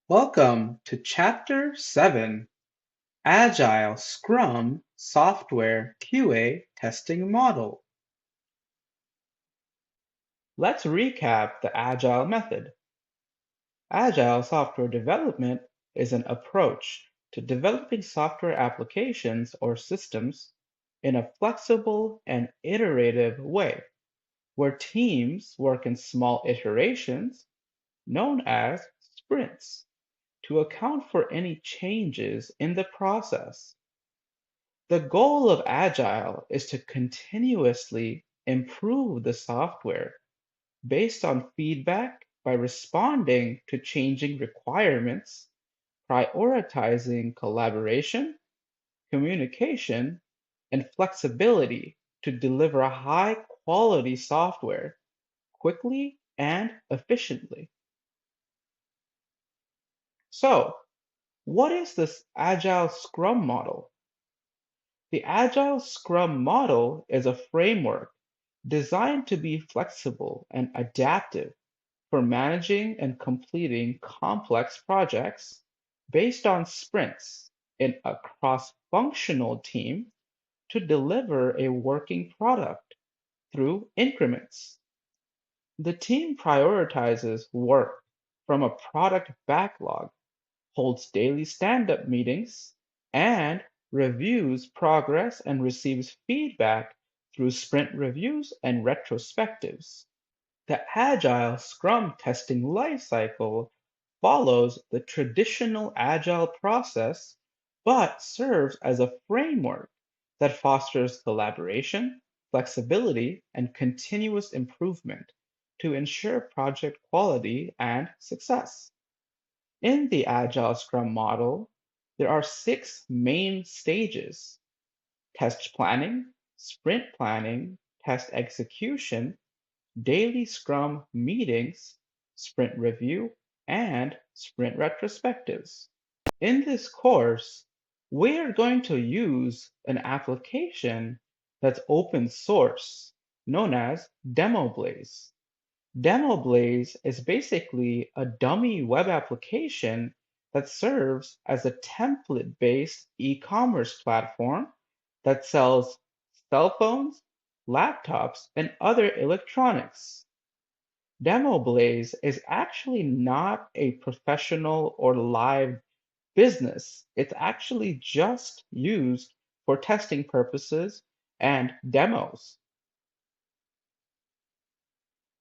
Welcome to Chapter 7, Agile Scrum Software QA Testing Model. Let's recap the Agile method. Agile software development is an approach to developing software applications or systems in a flexible and iterative way, where teams work in small iterations known as sprints to account for any changes in the process. The goal of Agile is to continuously improve the software based on feedback by responding to changing requirements, prioritizing collaboration, communication, and flexibility to deliver a high quality software quickly and efficiently. So, what is this Agile Scrum model? The Agile Scrum model is a framework designed to be flexible and adaptive for managing and completing complex projects based on sprints in a cross-functional team to deliver a working product through increments. The team prioritizes work from a product backlog, holds daily stand-up meetings, and reviews progress and receives feedback through sprint reviews and retrospectives. The Agile Scrum testing lifecycle follows the traditional Agile process, but serves as a framework that fosters collaboration, flexibility, and continuous improvement to ensure project quality and success. In the Agile Scrum model, there are 6 main stages: test planning, test execution, daily Scrum meetings, sprint review, and sprint retrospectives. In this course, we are going to use an application that's open source known as DemoBlaze. DemoBlaze is basically a dummy web application that serves as a template-based e-commerce platform that sells cell phones, laptops, and other electronics. DemoBlaze is actually not a professional or live business. It's actually just used for testing purposes and demos.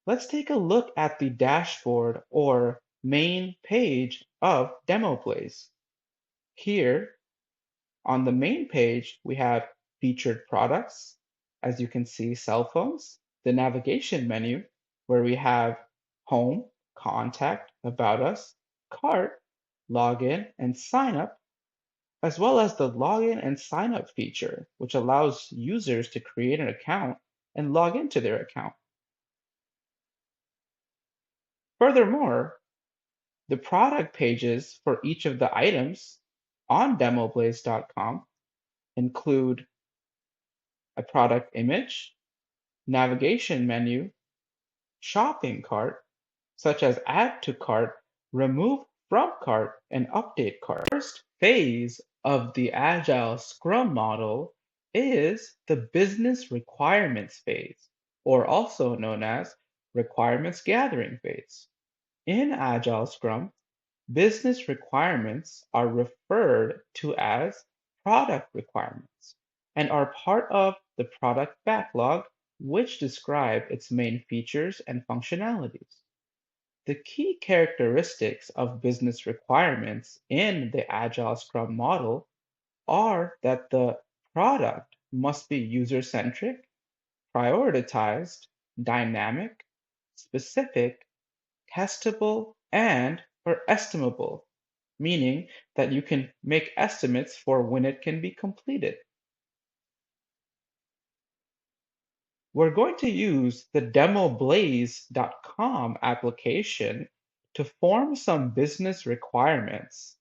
Let's take a look at the dashboard or main page of DemoBlaze. Here on the main page, we have featured products. As you can see, cell phones, the navigation menu, where we have home, contact, about us, cart, login, and sign up, as well as the login and sign up feature, which allows users to create an account and log into their account. Furthermore, the product pages for each of the items on demoblaze.com include a product image, navigation menu, shopping cart, such as add to cart, remove from cart, and update cart. The first phase of the Agile Scrum model is the business requirements phase, or also known as requirements gathering phase. In Agile Scrum, business requirements are referred to as product requirements and are part of the product backlog, which describe its main features and functionalities. The key characteristics of business requirements in the Agile Scrum model are that the product must be user-centric, prioritized, dynamic, specific, testable, and or estimable, meaning that you can make estimates for when it can be completed. We're going to use the demoblaze.com application to form some business requirements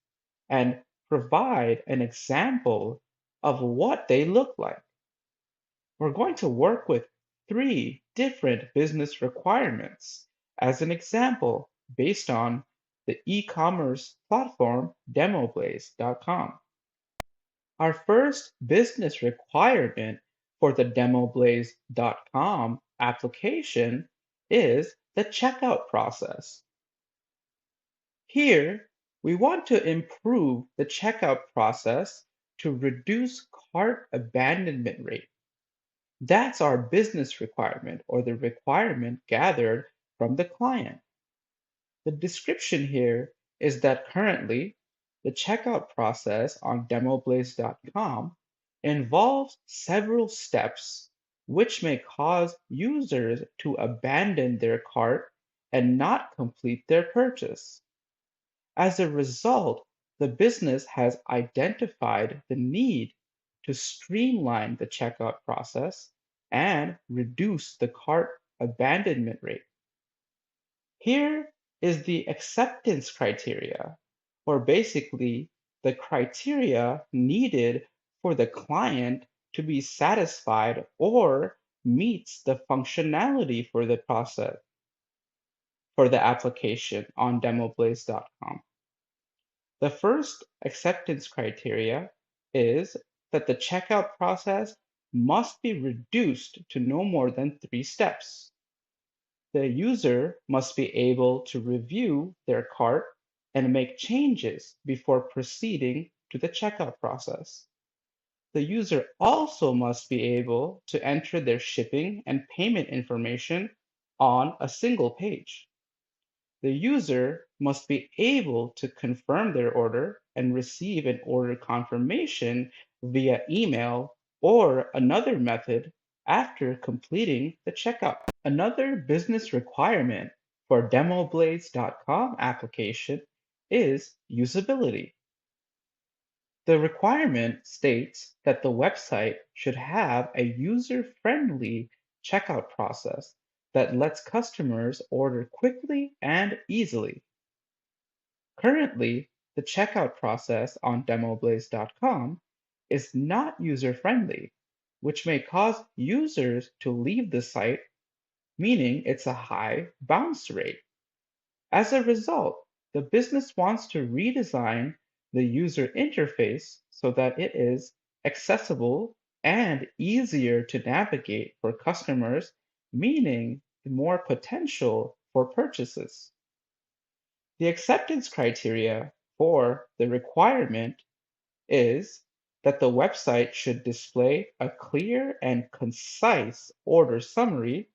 and provide an example of what they look like. We're going to work with 3 different business requirements as an example based on the e-commerce platform DemoBlaze.com. Our first business requirement for the DemoBlaze.com application is the checkout process. Here, we want to improve the checkout process to reduce cart abandonment rate. That's our business requirement or the requirement gathered from the client. The description here is that currently the checkout process on DemoBlaze.com involves several steps which may cause users to abandon their cart and not complete their purchase. As a result, the business has identified the need to streamline the checkout process and reduce the cart abandonment rate. Here is the acceptance criteria, or basically the criteria needed for the client to be satisfied or meets the functionality for the process for the application on demoblaze.com. The first acceptance criteria is that the checkout process must be reduced to no more than 3 steps. The user must be able to review their cart and make changes before proceeding to the checkout process. The user also must be able to enter their shipping and payment information on a single page. The user must be able to confirm their order and receive an order confirmation via email or another method after completing the checkout. Another business requirement for DemoBlaze.com application is usability. The requirement states that the website should have a user-friendly checkout process that lets customers order quickly and easily. Currently, the checkout process on DemoBlaze.com is not user-friendly, which may cause users to leave the site, meaning it's a high bounce rate. As a result, the business wants to redesign the user interface so that it is accessible and easier to navigate for customers, meaning more potential for purchases. The acceptance criteria for the requirement is that the website should display a clear and concise order summary,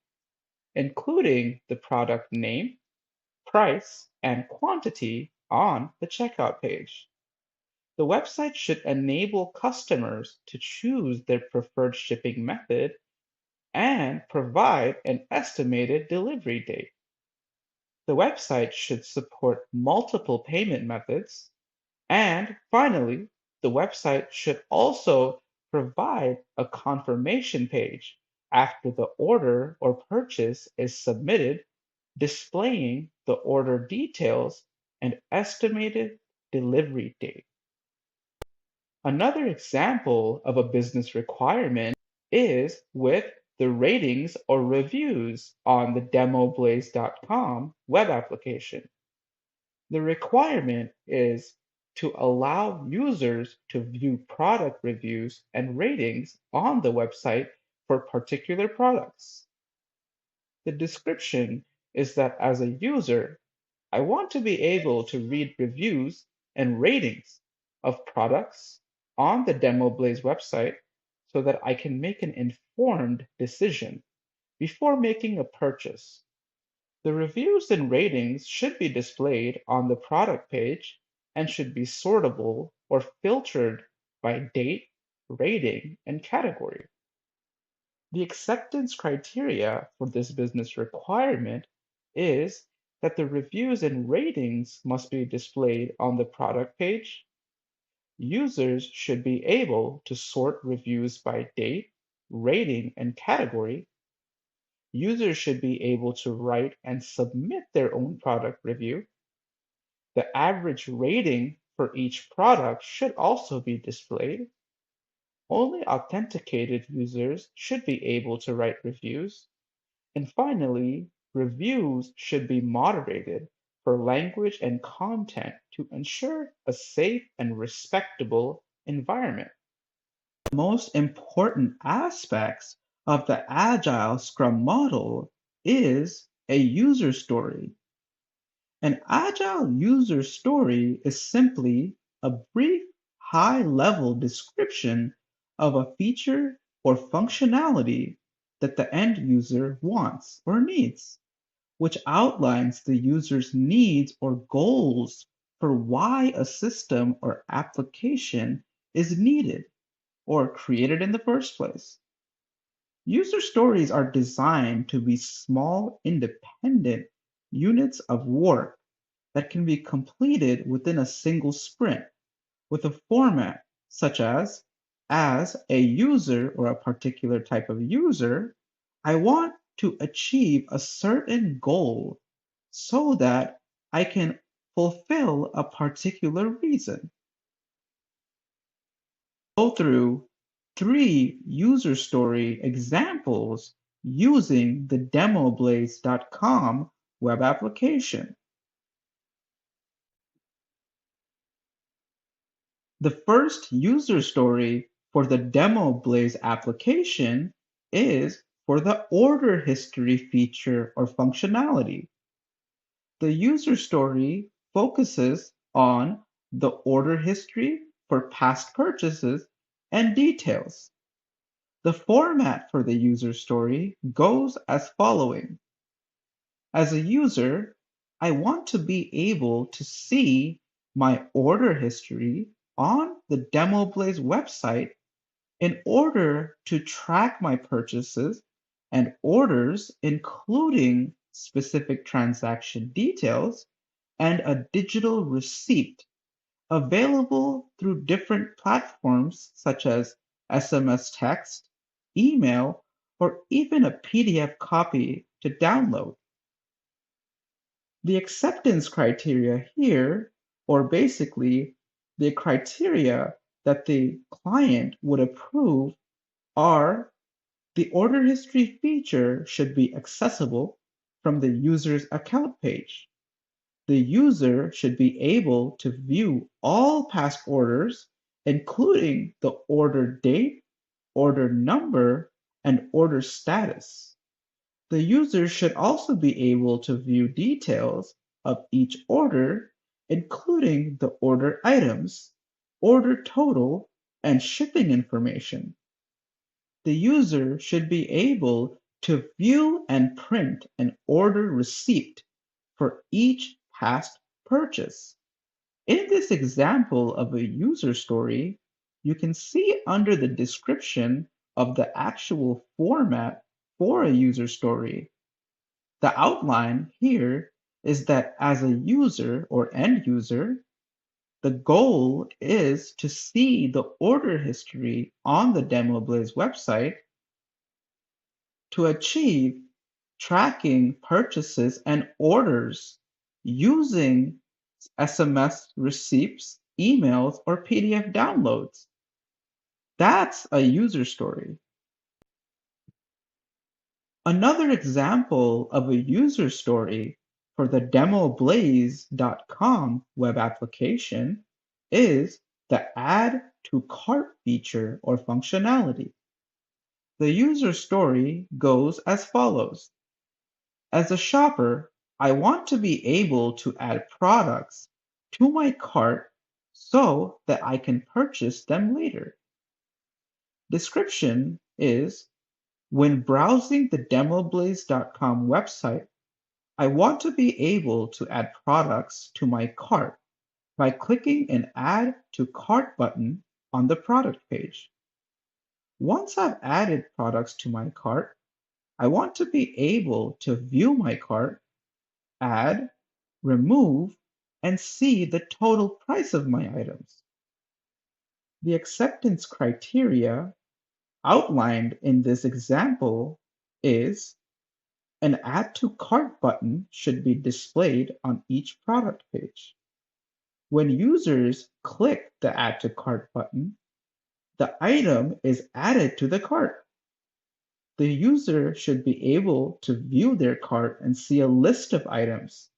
including the product name, price, and quantity on the checkout page. The website should enable customers to choose their preferred shipping method and provide an estimated delivery date. The website should support multiple payment methods. And finally, the website should also provide a confirmation page after the order or purchase is submitted, displaying the order details and estimated delivery date. Another example of a business requirement is with the ratings or reviews on the DemoBlaze.com web application. The requirement is to allow users to view product reviews and ratings on the website for particular products. The description is that as a user, I want to be able to read reviews and ratings of products on the DemoBlaze website so that I can make an informed decision before making a purchase. The reviews and ratings should be displayed on the product page and should be sortable or filtered by date, rating, and category. The acceptance criteria for this business requirement is that the reviews and ratings must be displayed on the product page. Users should be able to sort reviews by date, rating, and category. Users should be able to write and submit their own product review. The average rating for each product should also be displayed. Only authenticated users should be able to write reviews. And finally, reviews should be moderated for language and content to ensure a safe and respectable environment. The most important aspects of the Agile Scrum model is a user story. An Agile user story is simply a brief, high-level description of a feature or functionality that the end user wants or needs, which outlines the user's needs or goals for why a system or application is needed or created in the first place. User stories are designed to be small, independent units of work that can be completed within a single sprint with a format such as a user or a particular type of user, I want to achieve a certain goal so that I can fulfill a particular reason. Go through 3 user story examples using the DemoBlaze.com web application. The first user story for the DemoBlaze application is for the order history feature or functionality. The user story focuses on the order history for past purchases and details. The format for the user story goes as following. As a user, I want to be able to see my order history on the DemoBlaze website in order to track my purchases and orders, including specific transaction details and a digital receipt available through different platforms such as SMS text, email, or even a PDF copy to download. The acceptance criteria here, or basically the criteria that the client would approve, are the order history feature should be accessible from the user's account page. The user should be able to view all past orders, including the order date, order number, and order status. The user should also be able to view details of each order, including the order items, order total, and shipping information. The user should be able to view and print an order receipt for each past purchase. In this example of a user story, you can see under the description of the actual format for a user story. The outline here is that as a user or end user, the goal is to see the order history on the DemoBlaze website to achieve tracking purchases and orders using SMS receipts, emails, or PDF downloads. That's a user story. Another example of a user story for the DemoBlaze.com web application is the Add to Cart feature or functionality. The user story goes as follows. As a shopper, I want to be able to add products to my cart so that I can purchase them later. Description is, when browsing the DemoBlaze.com website, I want to be able to add products to my cart by clicking an Add to Cart button on the product page. Once I've added products to my cart, I want to be able to view my cart, add, remove, and see the total price of my items. The acceptance criteria outlined in this example is an Add to Cart button should be displayed on each product page. When users click the Add to Cart button, the item is added to the cart. The user should be able to view their cart and see a list of items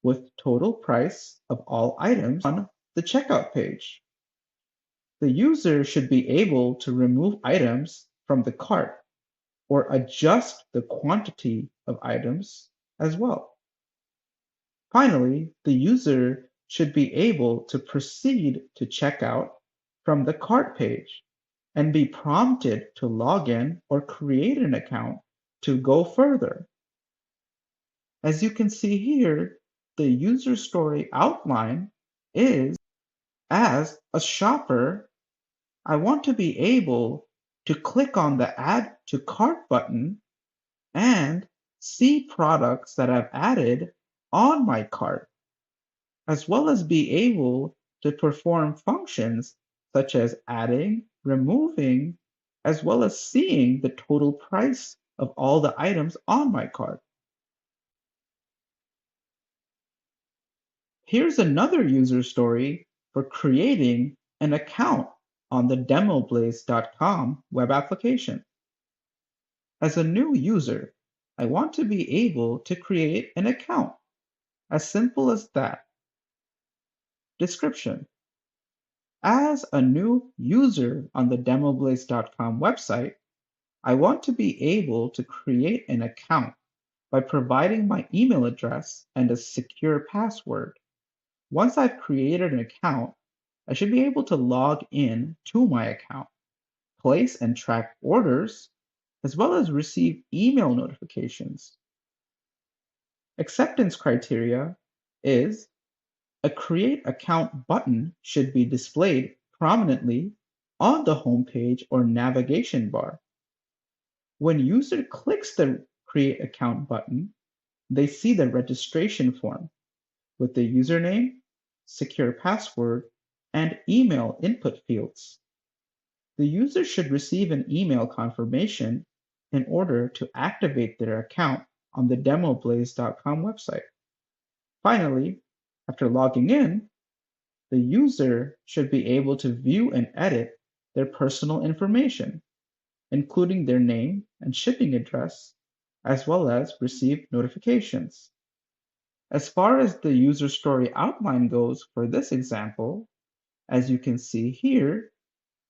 with total price of all items on the checkout page. The user should be able to remove items from the cart or adjust the quantity of items as well. Finally, the user should be able to proceed to checkout from the cart page and be prompted to log in or create an account to go further. As you can see here, the user story outline is, as a shopper, I want to be able to click on the Add to Cart button and see products that I've added on my cart, as well as be able to perform functions such as adding, removing, as well as seeing the total price of all the items on my cart. Here's another user story for creating an account on the DemoBlaze.com web application. As a new user, I want to be able to create an account. As simple as that. Description. As a new user on the DemoBlaze.com website, I want to be able to create an account by providing my email address and a secure password. Once I've created an account, I should be able to log in to my account, place and track orders, as well as receive email notifications. Acceptance criteria is a Create Account button should be displayed prominently on the home page or navigation bar. When user clicks the Create Account button, they see the registration form with the username, secure password, and email input fields. The user should receive an email confirmation in order to activate their account on the DemoBlaze.com website. Finally, after logging in, the user should be able to view and edit their personal information, including their name and shipping address, as well as receive notifications. As far as the user story outline goes for this example, as you can see here,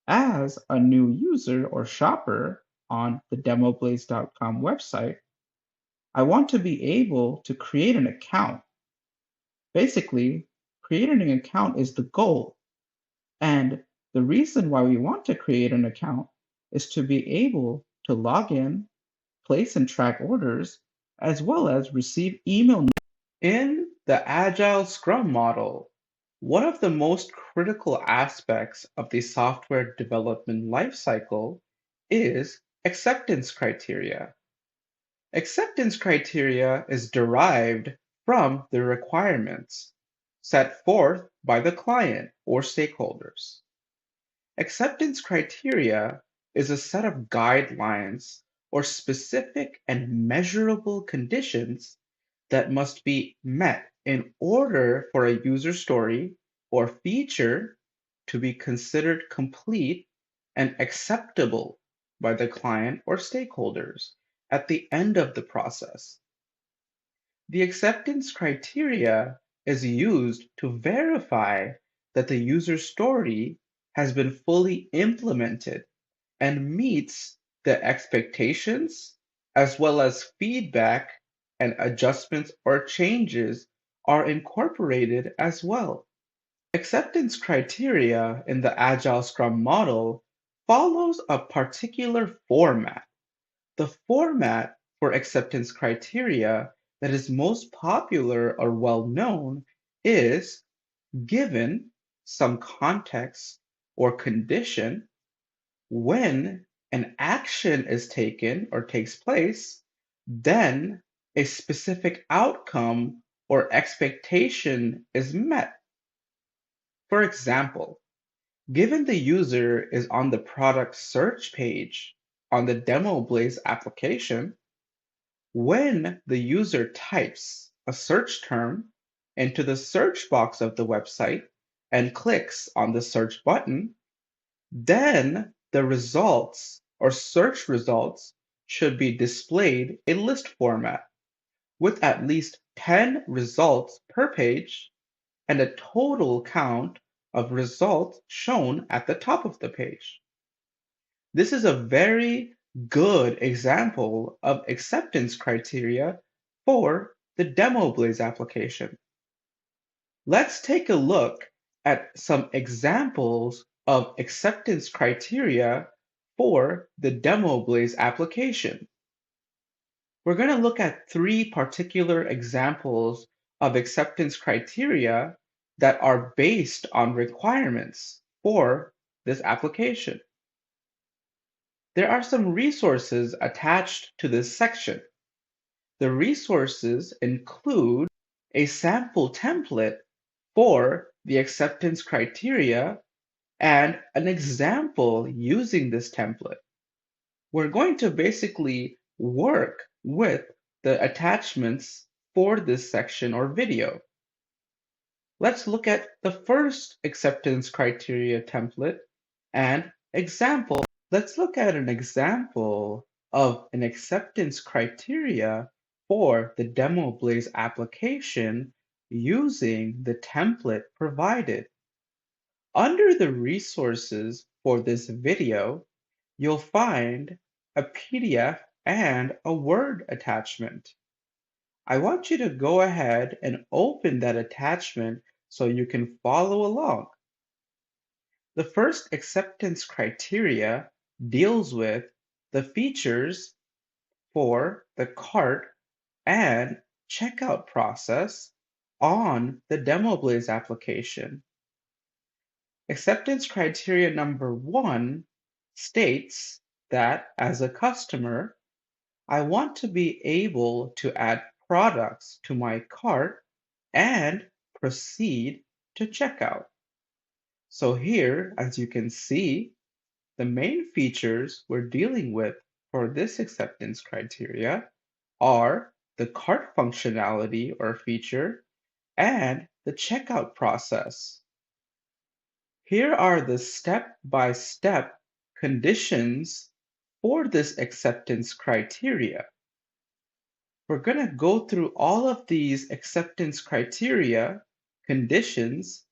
as a new user or shopper on the DemoBlaze.com website, I want to be able to create an account. Basically, creating an account is the goal. And the reason why we want to create an account is to be able to log in, place and track orders, as well as receive email. In the Agile Scrum model, one of the most critical aspects of the software development lifecycle is acceptance criteria. Acceptance criteria is derived from the requirements set forth by the client or stakeholders. Acceptance criteria is a set of guidelines or specific and measurable conditions that must be met in order for a user story or feature to be considered complete and acceptable by the client or stakeholders at the end of the process. The acceptance criteria is used to verify that the user story has been fully implemented and meets the expectations, as well as feedback and adjustments or changes are incorporated as well. Acceptance criteria in the Agile Scrum model follows a particular format. The format for acceptance criteria that is most popular or well known is given some context or condition, when an action is taken or takes place, then a specific outcome or expectation is met. For example, given the user is on the product search page on the DemoBlaze application, when the user types a search term into the search box of the website and clicks on the search button, then the results or search results should be displayed in list format with at least 10 results per page and a total count of results shown at the top of the page. This is a very good example of acceptance criteria for the DemoBlaze application. Let's take a look at some examples of acceptance criteria for the DemoBlaze application. We're going to look at three particular examples of acceptance criteria that are based on requirements for this application. There are some resources attached to this section. The resources include a sample template for the acceptance criteria and an example using this template. We're going to basically work with the attachments for this section or video. Let's look at the first acceptance criteria template and example. Let's look at an example of an acceptance criteria for the DemoBlaze application using the template provided. Under the resources for this video, you'll find a PDF and a Word attachment. I want you to go ahead and open that attachment so you can follow along. The first acceptance criteria deals with the features for the cart and checkout process on the DemoBlaze application. Acceptance criteria number 1 states that as a customer, I want to be able to add products to my cart and proceed to checkout. So here, as you can see, the main features we're dealing with for this acceptance criteria are the cart functionality or feature and the checkout process. Here are the step-by-step conditions for this acceptance criteria. We're going to go through all of these acceptance criteria conditions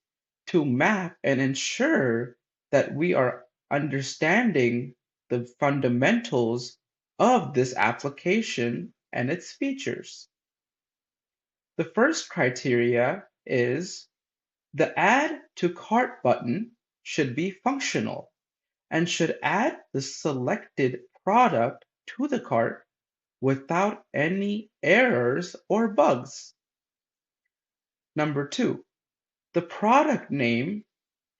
to map and ensure that we are understanding the fundamentals of this application and its features. The first criteria is the Add to Cart button should be functional and should add the selected product to the cart without any errors or bugs. Number 2, the product name,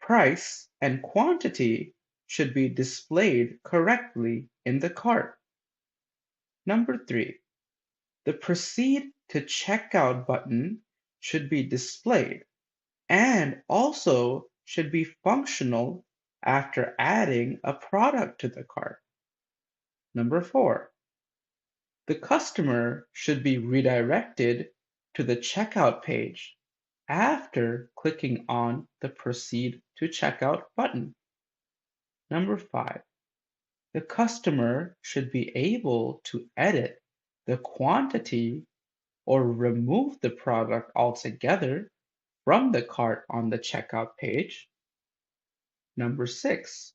price, and quantity should be displayed correctly in the cart. Number 3, the Proceed to Checkout button should be displayed and also should be functional after adding a product to the cart. Number 4, the customer should be redirected to the checkout page after clicking on the Proceed to Checkout button. Number 5, the customer should be able to edit the quantity or remove the product altogether from the cart on the checkout page. Number 6,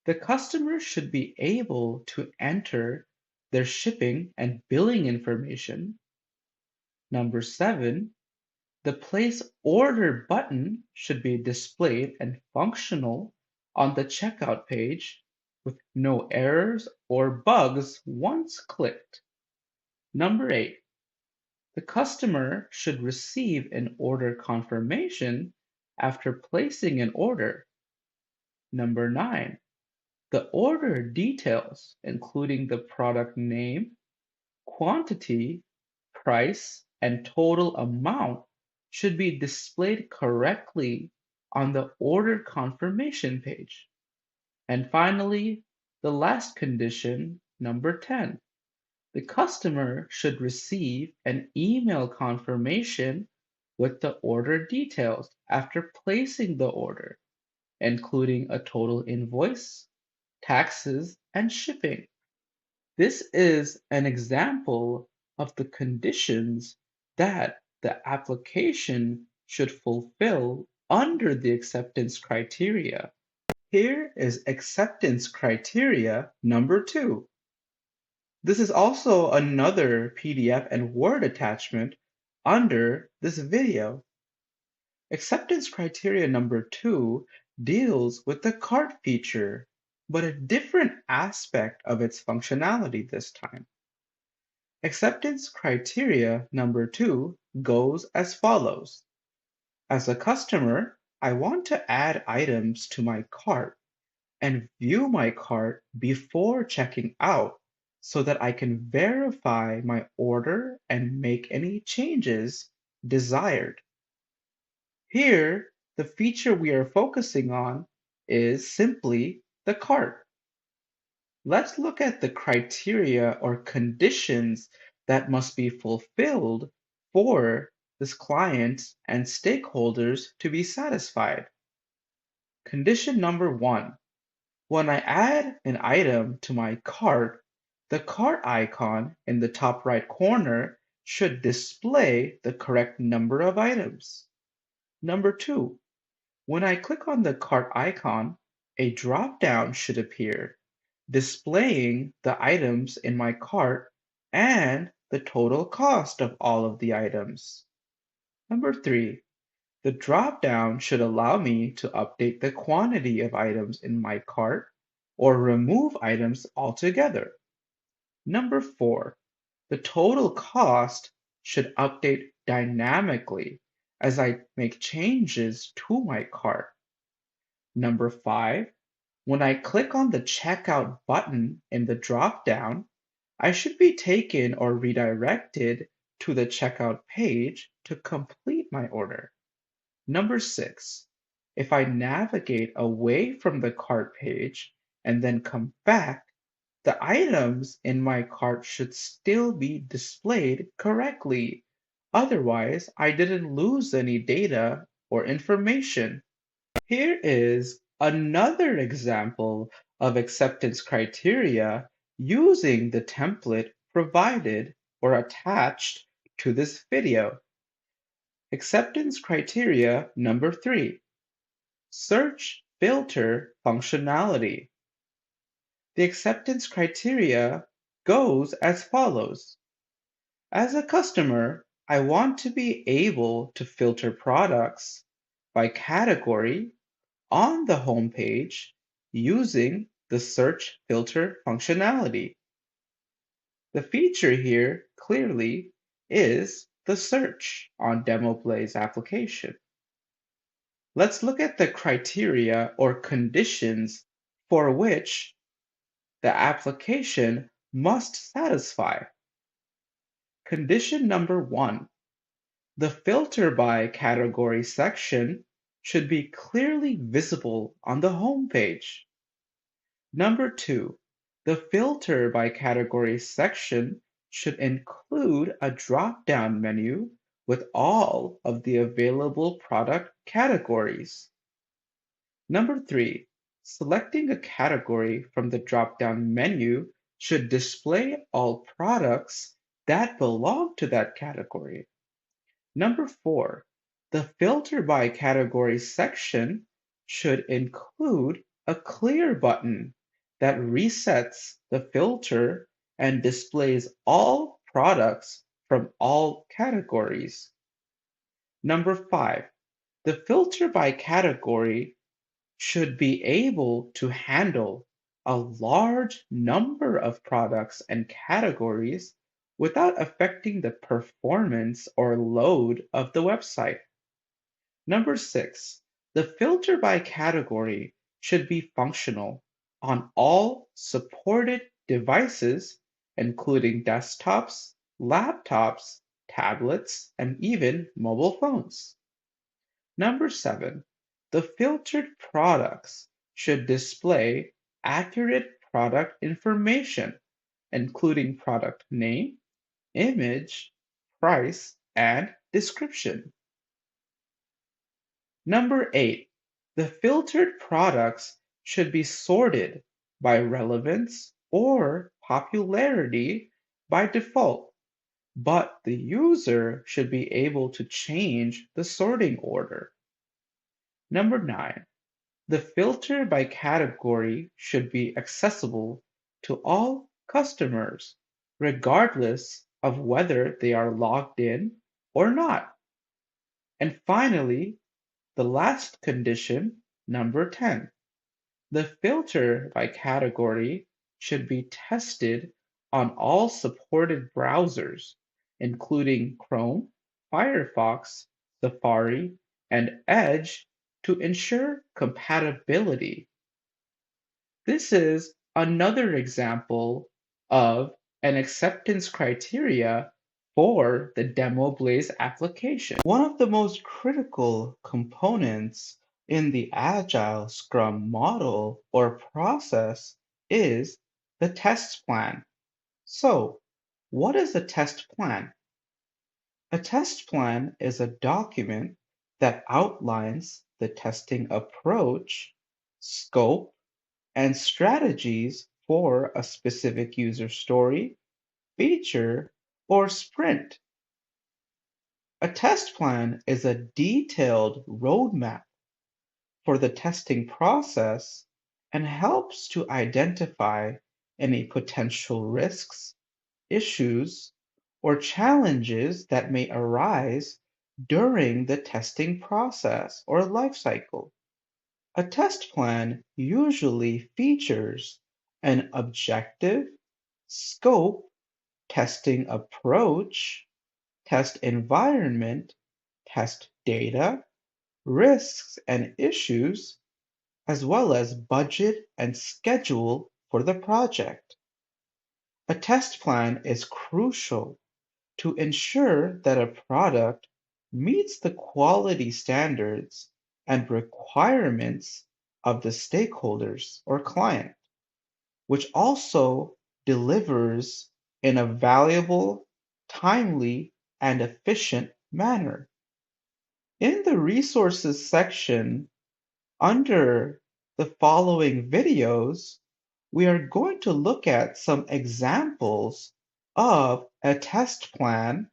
the customer should be able to enter their shipping and billing information. Number 7, the Place Order button should be displayed and functional on the checkout page with no errors or bugs once clicked. Number 8, the customer should receive an order confirmation after placing an order. Number 9, the order details, including the product name, quantity, price, and total amount, should be displayed correctly on the order confirmation page. And finally, the last condition, number 10, the customer should receive an email confirmation with the order details after placing the order, including a total invoice, taxes, and shipping. This is an example of the conditions that the application should fulfill under the acceptance criteria. Here is acceptance criteria number 2. This is also another PDF and Word attachment under this video. Acceptance criteria number 2 deals with the cart feature, but a different aspect of its functionality this time. Acceptance criteria number 2 goes as follows. As a customer, I want to add items to my cart and view my cart before checking out so that I can verify my order and make any changes desired. Here, the feature we are focusing on is simply the cart. Let's look at the criteria or conditions that must be fulfilled for this client and stakeholders to be satisfied. Condition number 1. When I add an item to my cart, the cart icon in the top right corner should display the correct number of items. Number 2. When I click on the cart icon, a drop-down should appear, displaying the items in my cart and the total cost of all of the items. Number 3. The drop-down should allow me to update the quantity of items in my cart or remove items altogether. Number 4. The total cost should update dynamically as I make changes to my cart. Number 5. When I click on the checkout button in the drop-down, I should be taken or redirected to the checkout page to complete my order. Number 6. If I navigate away from the cart page and then come back, the items in my cart should still be displayed correctly. Otherwise, I didn't lose any data or information. Here is another example of acceptance criteria using the template provided or attached to this video. Acceptance criteria number 3. Search filter functionality. The acceptance criteria goes as follows. As a customer, I want to be able to filter products by category on the home page using the search filter functionality. The feature here clearly is the search on DemoBlaze application. Let's look at the criteria or conditions for which the application must satisfy. Condition number 1. The filter by category section should be clearly visible on the home page. Number 2. The filter by category section should include a drop-down menu with all of the available product categories. Number 3. Selecting a category from the drop-down menu should display all products that belong to that category. Number 4. The filter by category section should include a clear button that resets the filter and displays all products from all categories. Number 5. The filter by category should be able to handle a large number of products and categories without affecting the performance or load of the website. Number 6, the filter by category should be functional on all supported devices, including desktops, laptops, tablets, and even mobile phones. Number 7, the filtered products should display accurate product information, including product name, image, price, and description. Number 8, the filtered products should be sorted by relevance or popularity by default, but the user should be able to change the sorting order. Number 9, the filter by category should be accessible to all customers, regardless of whether they are logged in or not. And finally, the last condition, number 10, the filter by category should be tested on all supported browsers, including Chrome, Firefox, Safari, and Edge, to ensure compatibility. This is another example of an acceptance criteria for the DemoBlaze application. One of the most critical components in the Agile Scrum model or process is the test plan. So, what is a test plan? A test plan is a document that outlines the testing approach, scope, and strategies for a specific user story, feature, or sprint. A test plan is a detailed roadmap for the testing process and helps to identify any potential risks, issues, or challenges that may arise during the testing process or lifecycle. A test plan usually features an objective, scope, testing approach, test environment, test data, risks and issues, as well as budget and schedule for the project. A test plan is crucial to ensure that a product meets the quality standards and requirements of the stakeholders or client, which also delivers in a valuable, timely, and efficient manner. In the resources section under the following videos, we are going to look at some examples of a test plan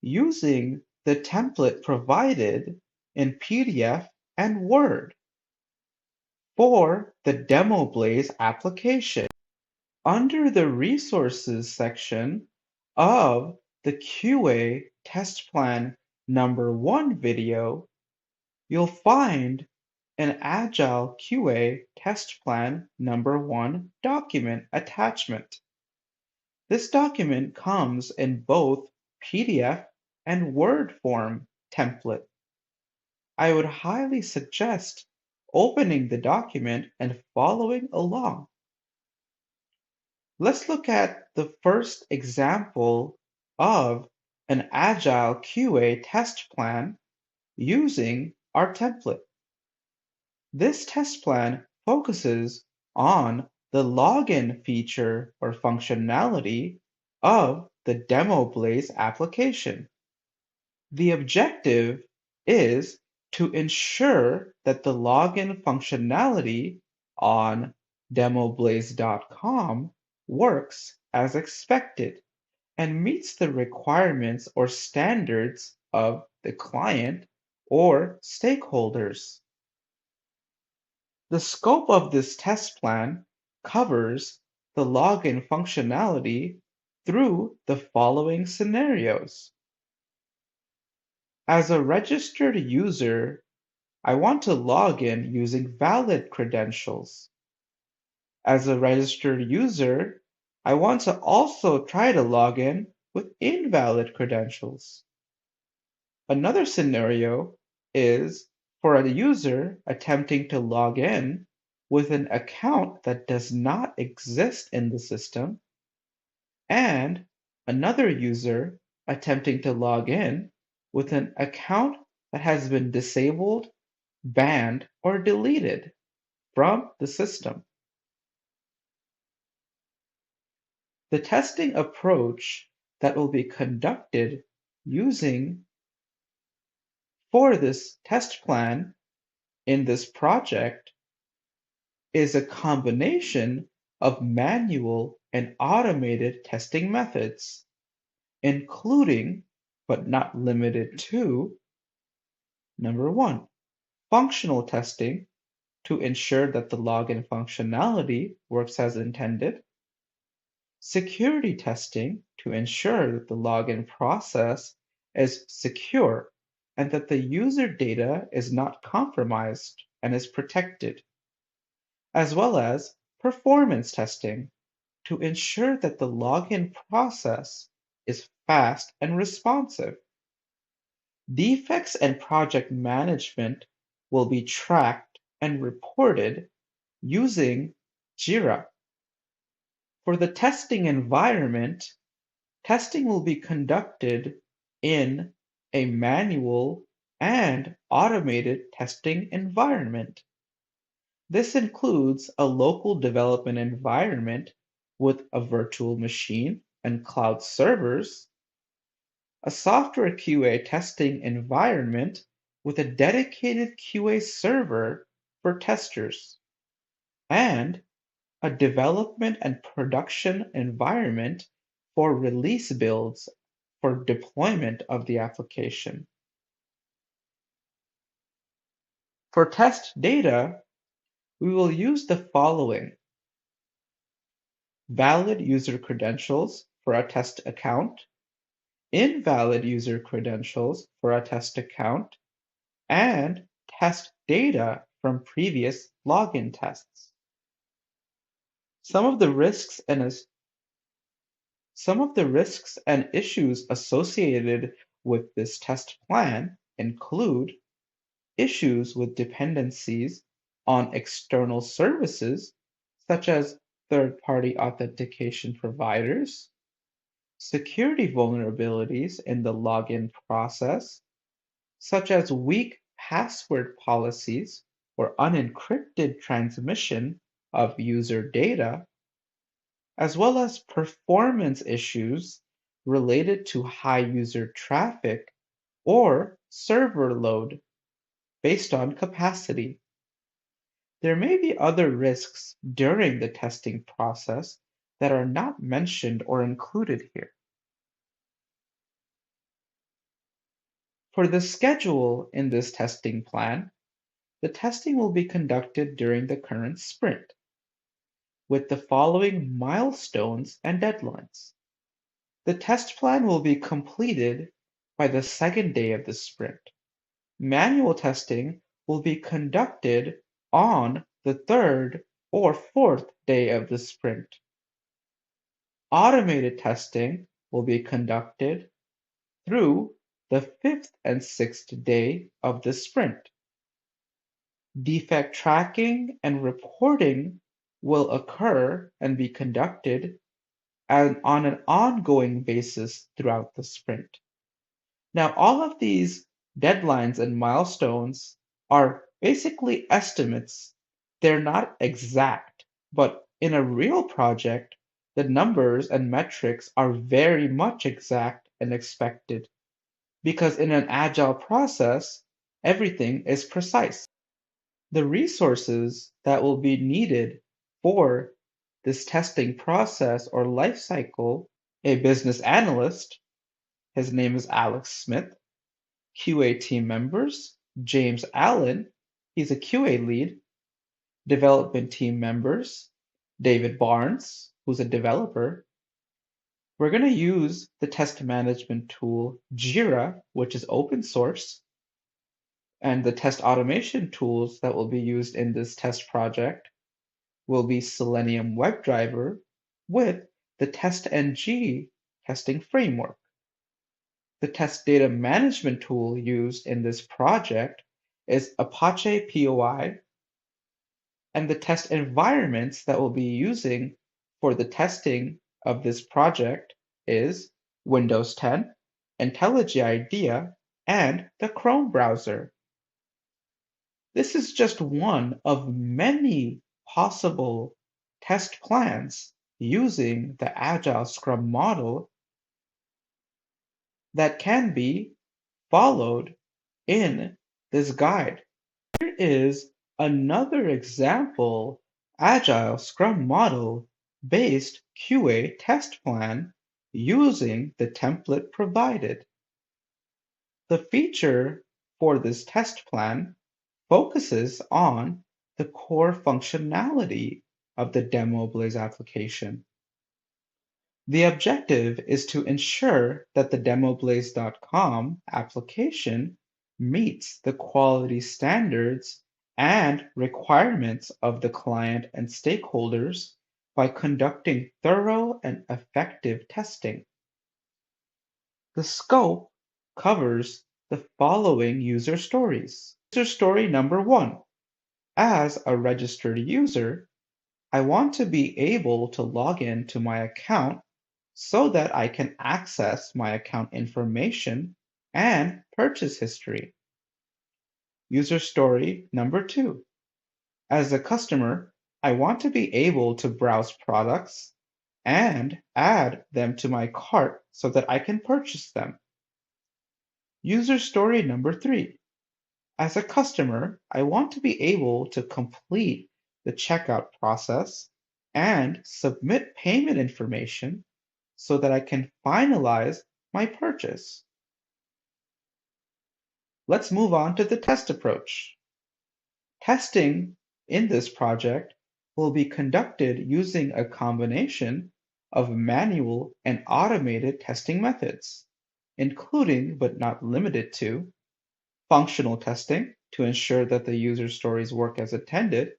using the template provided in PDF and Word for the DemoBlaze application. Under the resources section of the QA test plan number 1 video, you'll find an Agile QA test plan number 1 document attachment. This document comes in both PDF and Word form template. I would highly suggest opening the document and following along. Let's look at the first example of an Agile QA test plan using our template. This test plan focuses on the login feature or functionality of the DemoBlaze application. The objective is to ensure that the login functionality on demoblaze.com works as expected and meets the requirements or standards of the client or stakeholders. The scope of this test plan covers the login functionality through the following scenarios. As a registered user, I want to log in using valid credentials. As a registered user, I want to also try to log in with invalid credentials. Another scenario is for a user attempting to log in with an account that does not exist in the system, and another user attempting to log in with an account that has been disabled, banned, or deleted from the system. The testing approach that will be conducted using for this test plan in this project is a combination of manual and automated testing methods, including but not limited to: number one, functional testing to ensure that the login functionality works as intended; security testing to ensure that the login process is secure and that the user data is not compromised and is protected; as well as performance testing to ensure that the login process is fast and responsive. Defects and project management will be tracked and reported using Jira. For the testing environment, testing will be conducted in a manual and automated testing environment. This includes a local development environment with a virtual machine and cloud servers, a software QA testing environment with a dedicated QA server for testers, and a development and production environment for release builds for deployment of the application. For test data, we will use the following: valid user credentials for a test account, invalid user credentials for a test account, and test data from previous login tests. Some of the risks and issues associated with this test plan include issues with dependencies on external services, such as third-party authentication providers, security vulnerabilities in the login process, such as weak password policies or unencrypted transmission of user data, as well as performance issues related to high user traffic or server load based on capacity. There may be other risks during the testing process that are not mentioned or included here. For the schedule in this testing plan, the testing will be conducted during the current sprint, with the following milestones and deadlines. The test plan will be completed by the second day of the sprint. Manual testing will be conducted on the third or fourth day of the sprint. Automated testing will be conducted through the fifth and sixth day of the sprint. Defect tracking and reporting will occur and be conducted on an ongoing basis throughout the sprint. Now, all of these deadlines and milestones are basically estimates. They're not exact, but in a real project, the numbers and metrics are very much exact and expected, because in an agile process, everything is precise. The resources that will be needed for this testing process or life cycle: a business analyst, his name is Alex Smith; QA team members, James Allen, he's a QA lead; development team members, David Barnes, who's a developer. We're going to use the test management tool Jira, which is open source, and the test automation tools that will be used in this test project will be Selenium WebDriver with the TestNG testing framework. The test data management tool used in this project is Apache POI, and the test environments that we'll be using for the testing of this project is Windows 10, IntelliJ IDEA, and the Chrome browser. This is just one of many possible test plans using the Agile Scrum model that can be followed in this guide. Here is another example Agile Scrum Model based QA test plan using the template provided. The feature for this test plan focuses on the core functionality of the DemoBlaze application. The objective is to ensure that the DemoBlaze.com application meets the quality standards and requirements of the client and stakeholders by conducting thorough and effective testing. The scope covers the following user stories. User story number 1. As a registered user, I want to be able to log in to my account so that I can access my account information and purchase history. User story number 2. As a customer, I want to be able to browse products and add them to my cart so that I can purchase them. User story number 3. As a customer, I want to be able to complete the checkout process and submit payment information so that I can finalize my purchase. Let's move on to the test approach. Testing in this project will be conducted using a combination of manual and automated testing methods, including but not limited to functional testing to ensure that the user stories work as intended,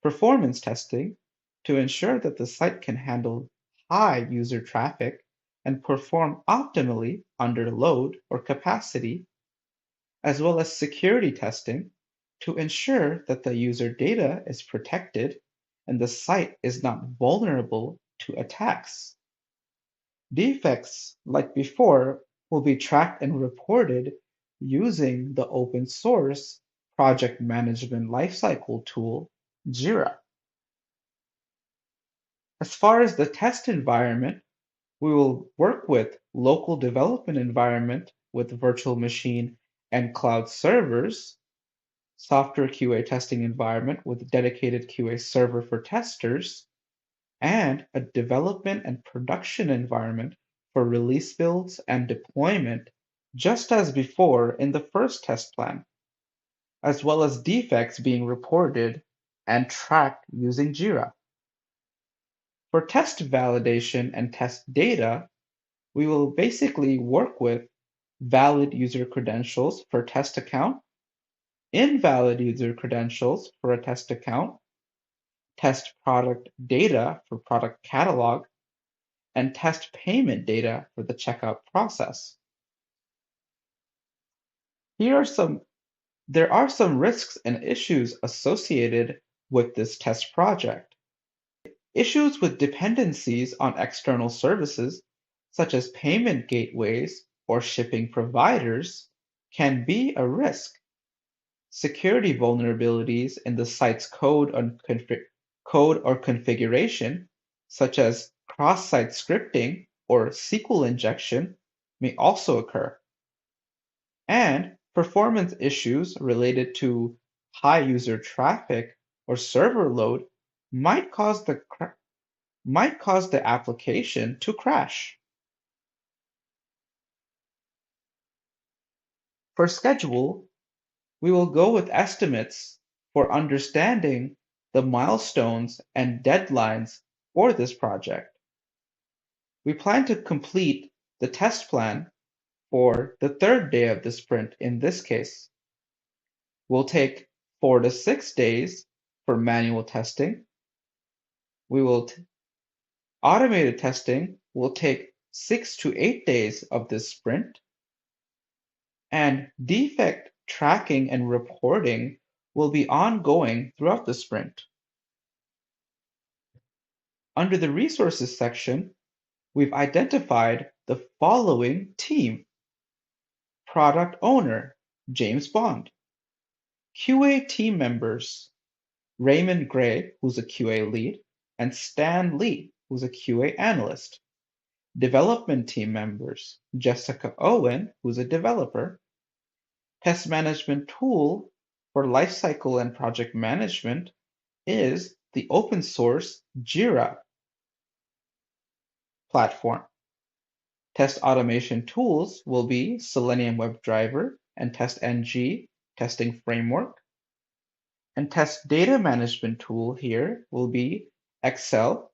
performance testing to ensure that the site can handle high user traffic and perform optimally under load or capacity, as well as security testing to ensure that the user data is protected and the site is not vulnerable to attacks. Defects, like before, will be tracked and reported using the open source project management lifecycle tool, Jira. As far as the test environment, we will work with local development environment with virtual machine and cloud servers, software QA testing environment with dedicated QA server for testers, and a development and production environment for release builds and deployment, just as before in the first test plan, as well as defects being reported and tracked using Jira. For test validation and test data, we will basically work with valid user credentials for test account, invalid user credentials for a test account, test product data for product catalog, and test payment data for the checkout process. There are some risks and issues associated with this test project. Issues with dependencies on external services, such as payment gateways or shipping providers, can be a risk. Security vulnerabilities in the site's code or configuration, such as cross-site scripting or SQL injection, may also occur. And performance issues related to high user traffic or server load might cause the application to crash. For schedule, we will go with estimates for understanding the milestones and deadlines for this project. We plan to complete the test plan for the third day of the sprint in this case. We'll take 4 to 6 days for manual testing. Automated testing will take 6 to 8 days of this sprint, and defect tracking and reporting will be ongoing throughout the sprint. Under the resources section, we've identified the following team: product owner, James Bond; QA team members, Raymond Gray, who's a QA lead, and Stan Lee, who's a QA analyst; development team members, Jessica Owen, who's a developer; test management tool for lifecycle and project management is the open source Jira platform. Test automation tools will be Selenium WebDriver and TestNG testing framework. And test data management tool here will be Excel.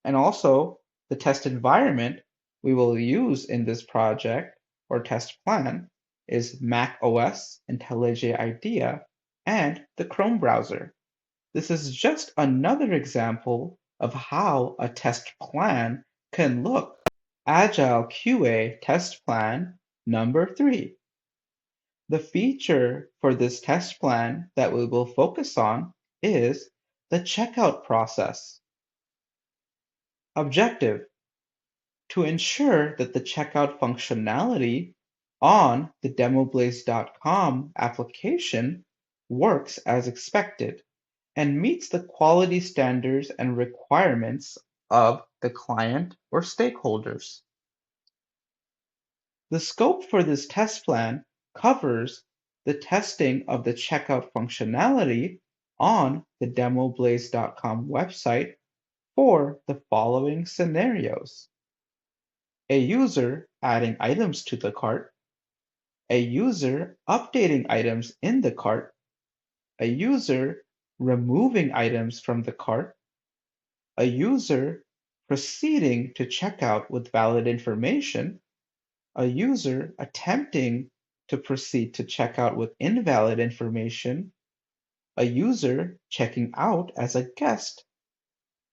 And also the test environment we will use in this project or test plan is Mac OS, IntelliJ IDEA, and the Chrome browser. This is just another example of how a test plan can look. Agile QA test plan number 3. The feature for this test plan that we will focus on is the checkout process. Objective: to ensure that the checkout functionality on the DemoBlaze.com application works as expected and meets the quality standards and requirements of the client or stakeholders. The scope for this test plan covers the testing of the checkout functionality on the DemoBlaze.com website for the following scenarios: a user adding items to the cart, a user updating items in the cart, a user removing items from the cart, a user proceeding to checkout with valid information, a user attempting to proceed to checkout with invalid information, a user checking out as a guest,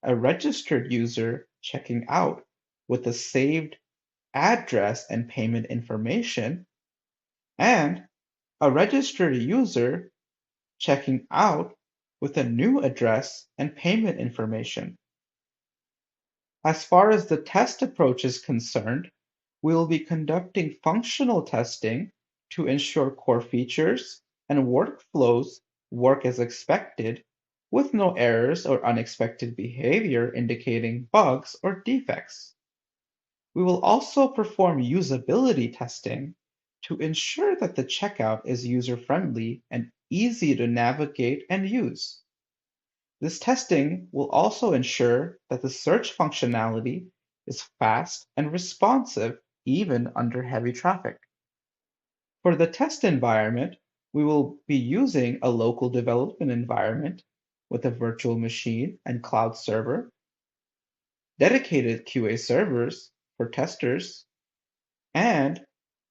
a registered user checking out with a saved address and payment information, and a registered user checking out with a new address and payment information. As far as the test approach is concerned, we will be conducting functional testing to ensure core features and workflows work as expected, with no errors or unexpected behavior indicating bugs or defects. We will also perform usability testing to ensure that the checkout is user-friendly and easy to navigate and use. This testing will also ensure that the search functionality is fast and responsive even under heavy traffic. For the test environment, we will be using a local development environment with a virtual machine and cloud server, dedicated QA servers for testers, and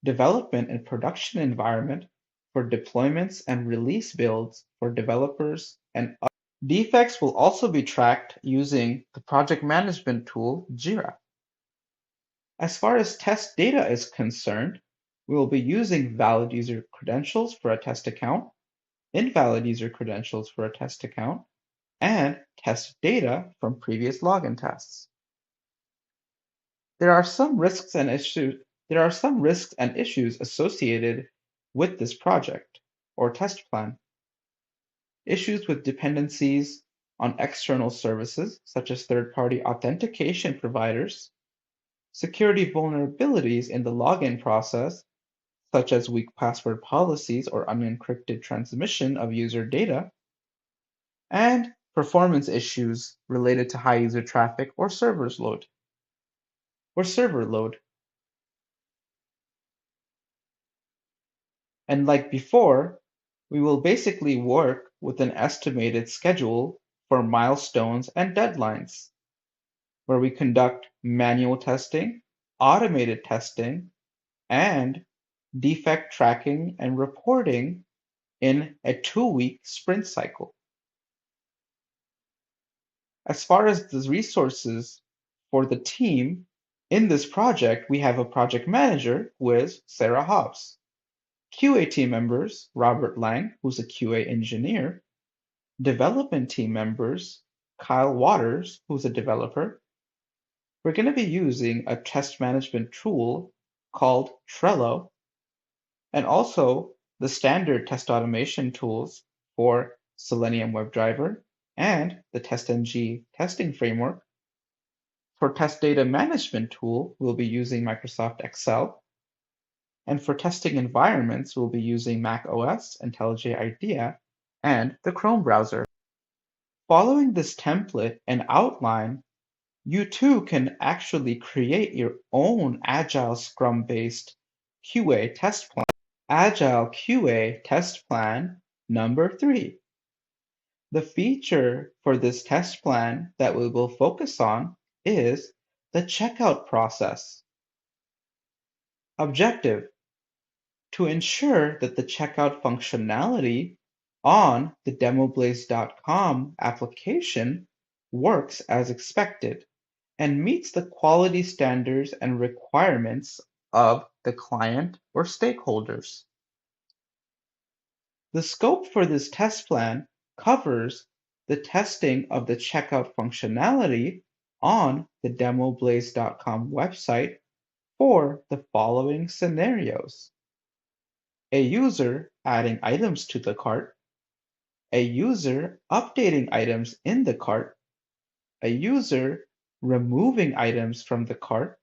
development and production environment for deployments and release builds for developers and others. Defects will also be tracked using the project management tool Jira. As far as test data is concerned, we will be using valid user credentials for a test account, invalid user credentials for a test account, and test data from previous login tests. There are some risks and issues associated with this project or test plan. Issues with dependencies on external services, such as third-party authentication providers, security vulnerabilities in the login process, such as weak password policies or unencrypted transmission of user data, and performance issues related to high user traffic or server load. And like before, we will basically work with an estimated schedule for milestones and deadlines, where we conduct manual testing, automated testing, and defect tracking and reporting in a 2-week sprint cycle. As far as the resources for the team in this project, we have a project manager who is Sarah Hobbs, QA team members, Robert Lang, who's a QA engineer, development team members, Kyle Waters, who's a developer. We're going to be using a test management tool called Trello, and also the standard test automation tools for Selenium WebDriver and the TestNG testing framework. For test data management tool, we'll be using Microsoft Excel. And for testing environments, we'll be using Mac OS, IntelliJ IDEA, and the Chrome browser. Following this template and outline, You too can actually create your own Agile Scrum-based QA test plan. Agile QA test plan number 3. The feature for this test plan that we will focus on is the checkout process. Objective: to ensure that the checkout functionality on the DemoBlaze.com application works as expected and meets the quality standards and requirements of the client or stakeholders. The scope for this test plan covers the testing of the checkout functionality on the DemoBlaze.com website for the following scenarios: a user adding items to the cart, a user updating items in the cart, a user removing items from the cart,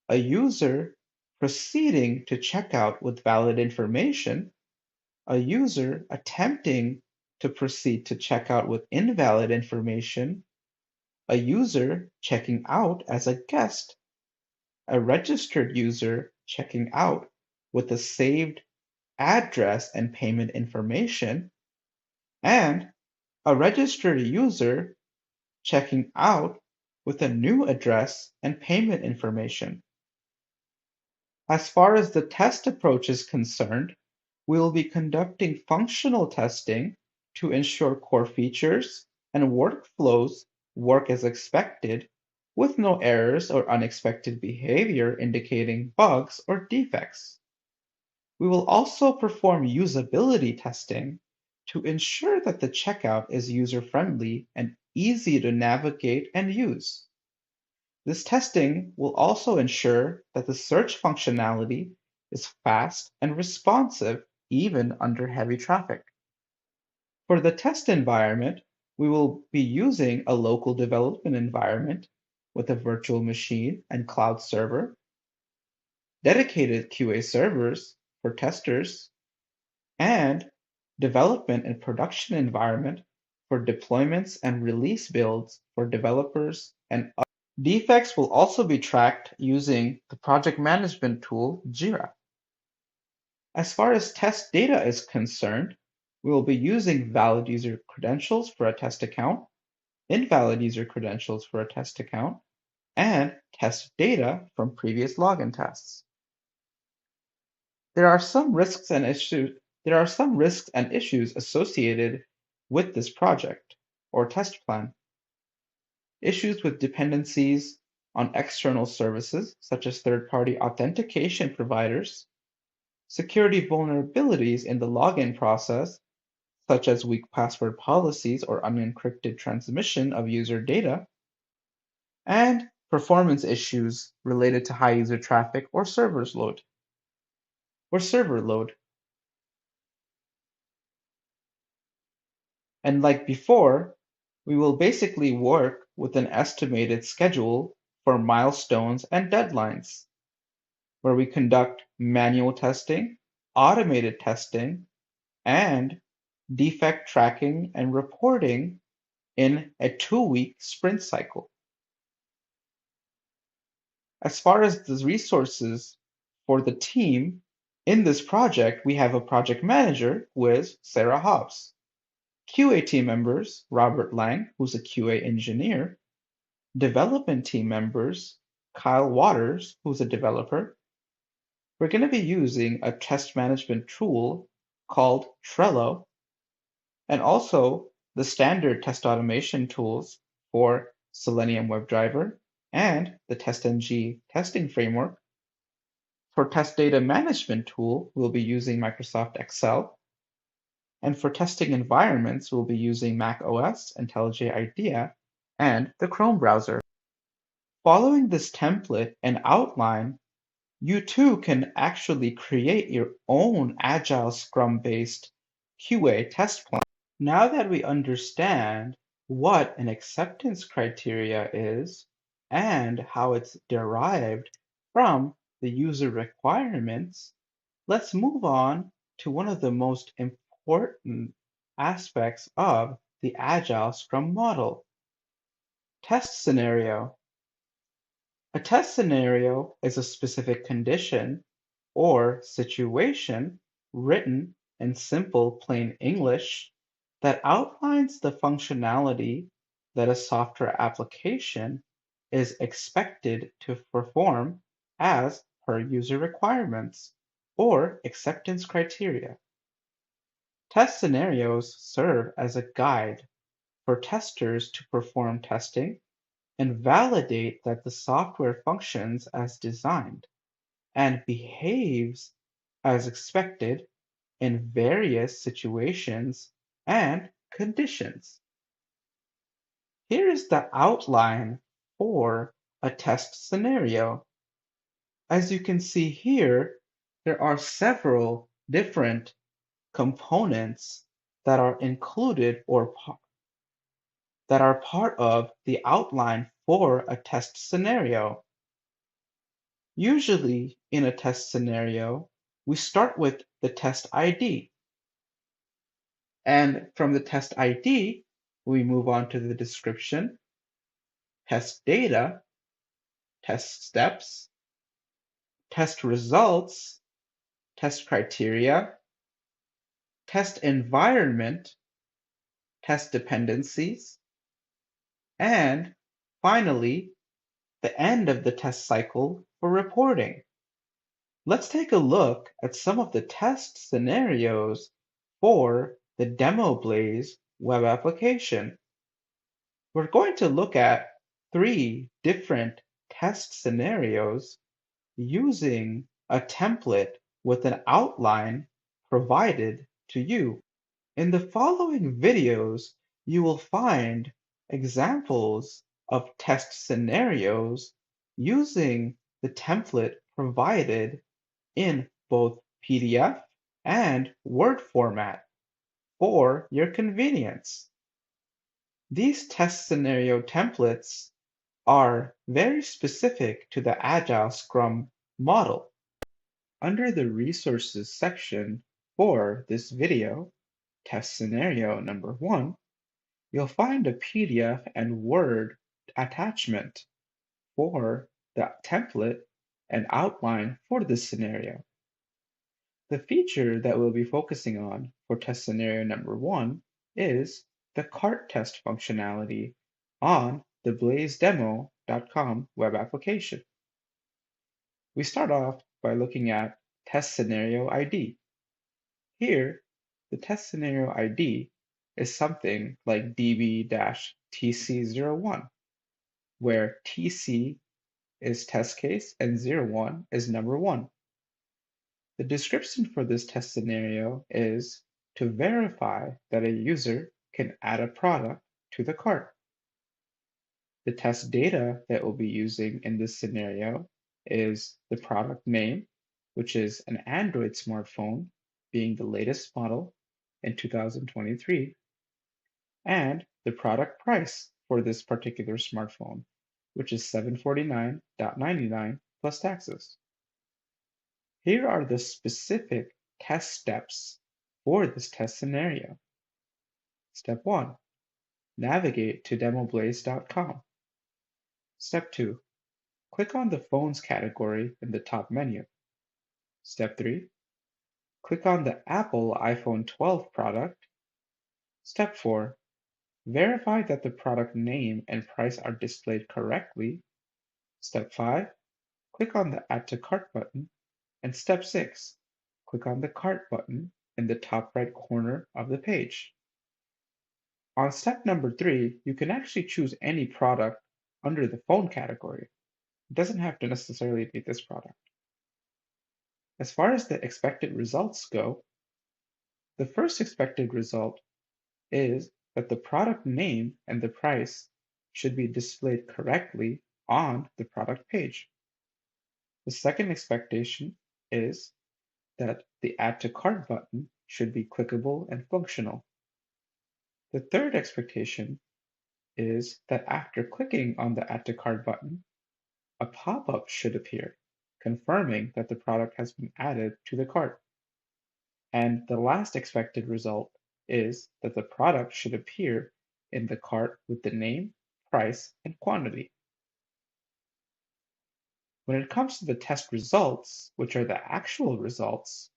a user proceeding to checkout with valid information, a user attempting to proceed to checkout with invalid information, a user checking out as a guest, a registered user checking out with a saved address and payment information, and a registered user checking out with a new address and payment information. As far as the test approach is concerned, we will be conducting functional testing to ensure core features and workflows work as expected, with no errors or unexpected behavior indicating bugs or defects. We will also perform usability testing to ensure that the checkout is user-friendly and easy to navigate and use. This testing will also ensure that the search functionality is fast and responsive even under heavy traffic. For the test environment, we will be using a local development environment with a virtual machine and cloud server, dedicated QA servers for testers, and development and production environment for deployments and release builds for developers and others. Defects will also be tracked using the project management tool Jira. As far as test data is concerned, we will be using valid user credentials for a test account, invalid user credentials for a test account, and test data from previous login tests. There are some risks and issues associated with this project or test plan. Issues with dependencies on external services, such as third-party authentication providers, security vulnerabilities in the login process, such as weak password policies or unencrypted transmission of user data, and performance issues related to high user traffic or server load. And like before, we will basically work with an estimated schedule for milestones and deadlines, where we conduct manual testing, automated testing, and defect tracking and reporting in a 2-week sprint cycle. As far as the resources for the team, in this project, we have a project manager who is Sarah Hobbs, QA team members, Robert Lang, who's a QA engineer, development team members, Kyle Waters, who's a developer. We're going to be using a test management tool called Trello, and also the standard test automation tools for Selenium WebDriver and the TestNG testing framework. For test data management tool, we'll be using Microsoft Excel. And for testing environments, we'll be using Mac OS, IntelliJ IDEA, and the Chrome browser. Following this template and outline, you too can actually create your own Agile Scrum-based QA test plan. Now that we understand what an acceptance criteria is and how it's derived from the user requirements, let's move on to one of the most important aspects of the Agile Scrum model. Test scenario. A test scenario is a specific condition or situation written in simple plain English that outlines the functionality that a software application is expected to perform as per user requirements or acceptance criteria. Test scenarios serve as a guide for testers to perform testing and validate that the software functions as designed and behaves as expected in various situations and conditions. Here is the outline for a test scenario. As you can see here, there are several different components that are included or that are part of the outline for a test scenario. Usually in a test scenario, we start with the test ID. And from the test ID, we move on to the description, test data, test steps, test results, test criteria, test environment, test dependencies, and finally, the end of the test cycle for reporting. Let's take a look at some of the test scenarios for the DemoBlaze Web Application. We're going to look at 3 different test scenarios using a template with an outline provided to you. In the following videos, you will find examples of test scenarios using the template provided in both PDF and Word format for your convenience. These test scenario templates are very specific to the Agile Scrum model. Under the Resources section for this video, test scenario number 1, you'll find a PDF and Word attachment for the template and outline for this scenario. The feature that we'll be focusing on for test scenario number 1 is the cart test functionality on the blazedemo.com web application. We start off by looking at test scenario ID. Here, the test scenario ID is something like db-tc01, where tc is test case and 01 is number 1. The description for this test scenario is to verify that a user can add a product to the cart. The test data that we'll be using in this scenario is the product name, which is an Android smartphone being the latest model in 2023, and the product price for this particular smartphone, which is $749.99 plus taxes. Here are the specific test steps for this test scenario. Step 1, navigate to DemoBlaze.com. Step 2, click on the Phones category in the top menu. Step 3, click on the Apple iPhone 12 product. Step 4, verify that the product name and price are displayed correctly. Step 5, click on the Add to Cart button. And step 6, click on the Cart button in the top right corner of the page. On step number 3, you can actually choose any product under the phone category. It doesn't have to necessarily be this product. As far as the expected results go, the first expected result is that the product name and the price should be displayed correctly on the product page. The second expectation is that the Add to Cart button should be clickable and functional. The third expectation is that after clicking on the Add to Cart button, a pop-up should appear, confirming that the product has been added to the cart. And the last expected result is that the product should appear in the cart with the name, price, and quantity. When it comes to the test results, which are the actual results,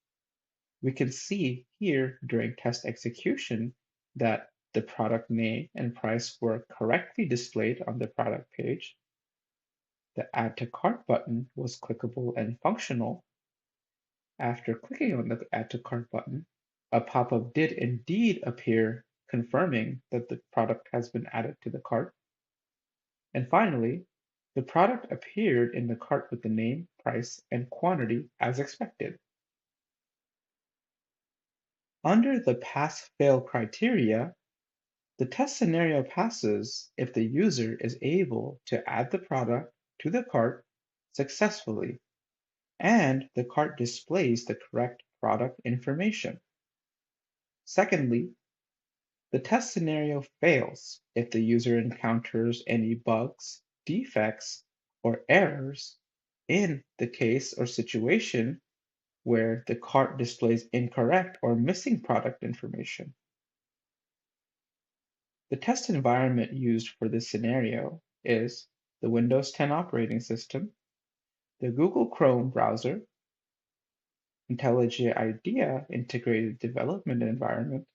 we can see here during test execution that the product name and price were correctly displayed on the product page. The Add to Cart button was clickable and functional. After clicking on the Add to Cart button, a pop-up did indeed appear confirming that the product has been added to the cart. And finally, the product appeared in the cart with the name, price, and quantity as expected. Under the pass-fail criteria, the test scenario passes if the user is able to add the product to the cart successfully and the cart displays the correct product information. Secondly, the test scenario fails if the user encounters any bugs, defects, or errors in the case or situation where the cart displays incorrect or missing product information. The test environment used for this scenario is the Windows 10 operating system, the Google Chrome browser, IntelliJ IDEA integrated development environment,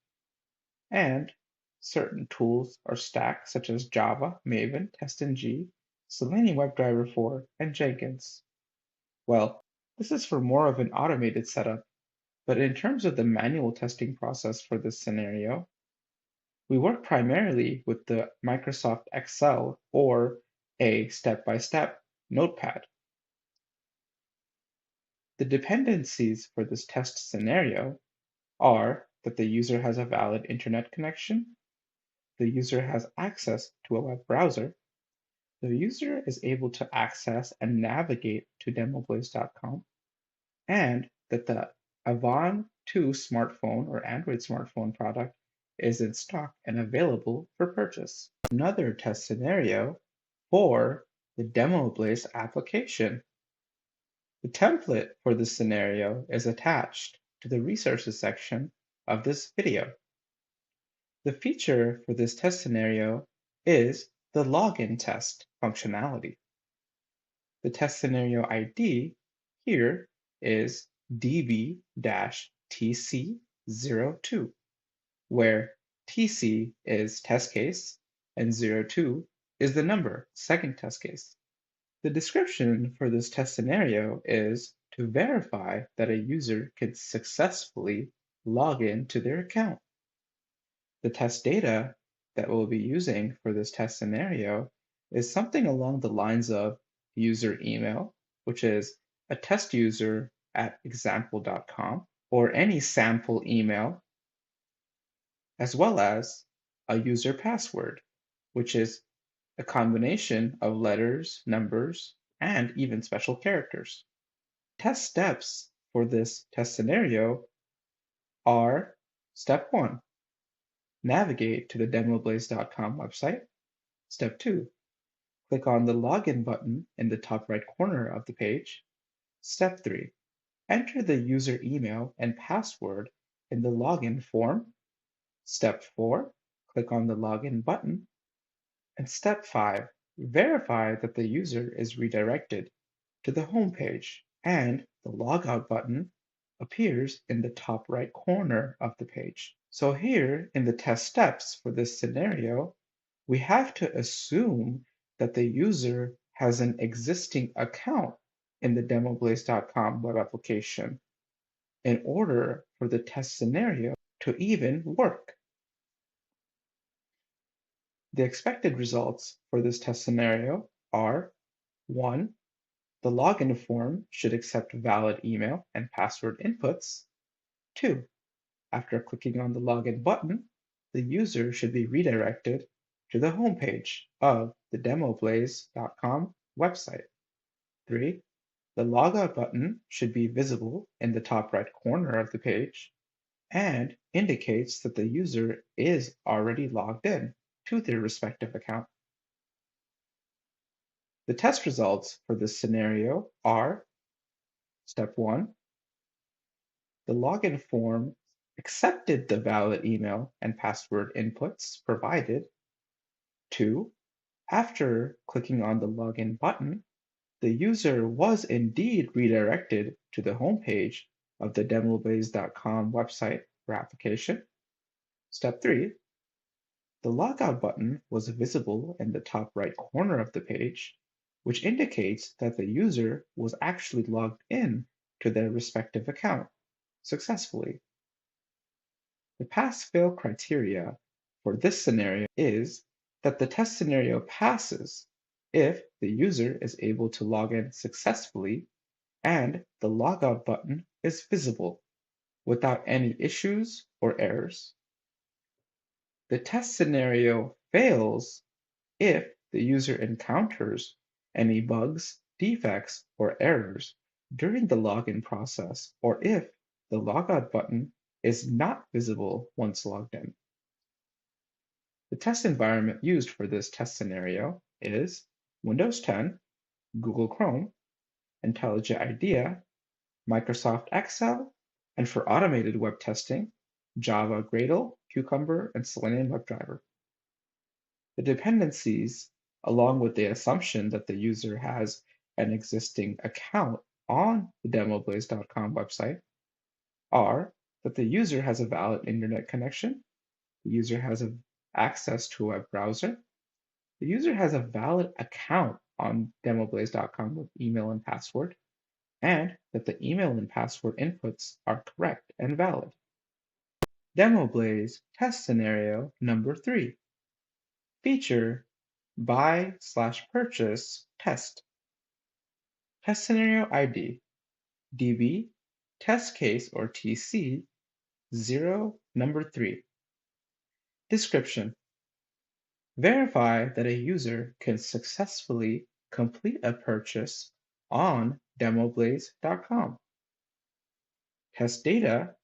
and certain tools or stacks such as Java, Maven, TestNG, Selenium WebDriver 4, and Jenkins. Well, this is for more of an automated setup, but in terms of the manual testing process for this scenario, we work primarily with the Microsoft Excel or a step-by-step notepad. The dependencies for this test scenario are that the user has a valid internet connection, the user has access to a web browser, the user is able to access and navigate to DemoBlaze.com, and that the Avon 2 smartphone or Android smartphone product is in stock and available for purchase. Another test scenario for the DemoBlaze application. The template for this scenario is attached to the resources section of this video. The feature for this test scenario is the login test functionality. The test scenario ID here is DB-TC02, where TC is test case and 02 is the number, second test case. The description for this test scenario is to verify that a user can successfully log in to their account. The test data that we'll be using for this test scenario is something along the lines of user email, which is a test user at example.com, or any sample email, as well as a user password, which is a combination of letters, numbers, and even special characters. Test steps for this test scenario are step 1, navigate to the DemoBlaze.com website. Step 2, click on the login button in the top right corner of the page. Step 3, enter the user email and password in the login form. Step 4, click on the login button. And step 5, verify that the user is redirected to the home page and the logout button appears in the top right corner of the page. So here in the test steps for this scenario, we have to assume that the user has an existing account in the DemoBlaze.com web application in order for the test scenario to even work. The expected results for this test scenario are 1. The login form should accept valid email and password inputs. 2. After clicking on the login button, the user should be redirected to the homepage of the DemoBlaze.com website. 3. The logout button should be visible in the top right corner of the page and indicates that the user is already logged in to their respective account. The test results for this scenario are step 1, the login form accepted the valid email and password inputs provided. 2, After clicking on the Login button, the user was indeed redirected to the homepage of the DemoBlaze.com website or application. Step 3, the Logout button was visible in the top right corner of the page, which indicates that the user was actually logged in to their respective account successfully. The pass-fail criteria for this scenario is that the test scenario passes if the user is able to log in successfully and the logout button is visible without any issues or errors. The test scenario fails if the user encounters any bugs, defects, or errors during the login process, or if the logout button is not visible once logged in. The test environment used for this test scenario is Windows 10, Google Chrome, IntelliJ IDEA, Microsoft Excel, and for automated web testing, Java Gradle, Cucumber, and Selenium WebDriver. The dependencies, along with the assumption that the user has an existing account on the DemoBlaze.com website, are that the user has a valid internet connection, the user has access to a web browser, the user has a valid account on DemoBlaze.com with email and password, and that the email and password inputs are correct and valid. DemoBlaze test scenario number 3. Feature buy/purchase test. Test scenario ID DB test case or TC 0 number 3. Description: verify that a user can successfully complete a purchase on DemoBlaze.com. Test data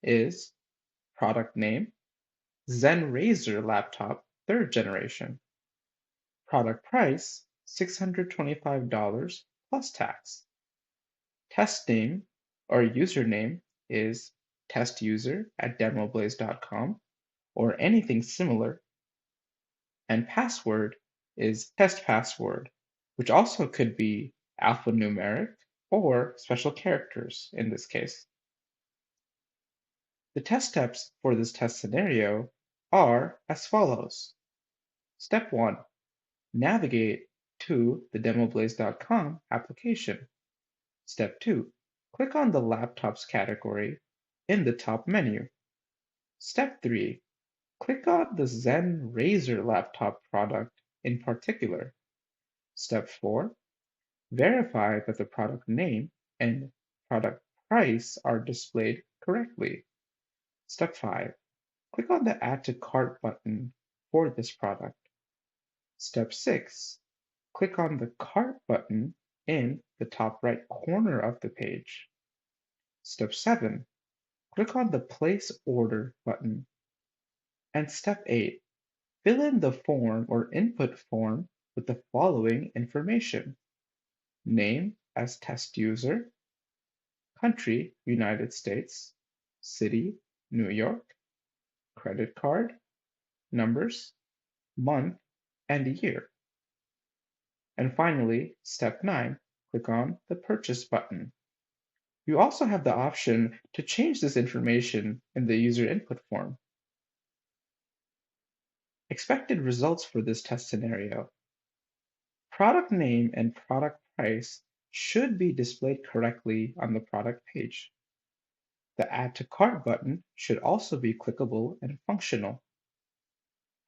is product name, Zen Razer laptop 3rd generation. Product price $625 plus tax. Test name or username is testuser@demoblaze.com or anything similar. And password is test password, which also could be alphanumeric or special characters in this case. The test steps for this test scenario are as follows. Step 1. Navigate to the DemoBlaze.com application. Step 2. Click on the Laptops category in the top menu. Step 3. Click on the Zen Razer laptop product in particular. Step 4. Verify that the product name and product price are displayed correctly. Step 5. Click on the Add to Cart button for this product. Step 6. Click on the Cart button in the top right corner of the page. Step 7. Click on the Place Order button. And Step 8. Fill in the form or input form with the following information. Name as test user, country, United States, city, New York, credit card, numbers, month, and year. And finally, step 9, click on the Purchase button. You also have the option to change this information in the user input form. Expected results for this test scenario. Product name and product price should be displayed correctly on the product page. The Add to Cart button should also be clickable and functional.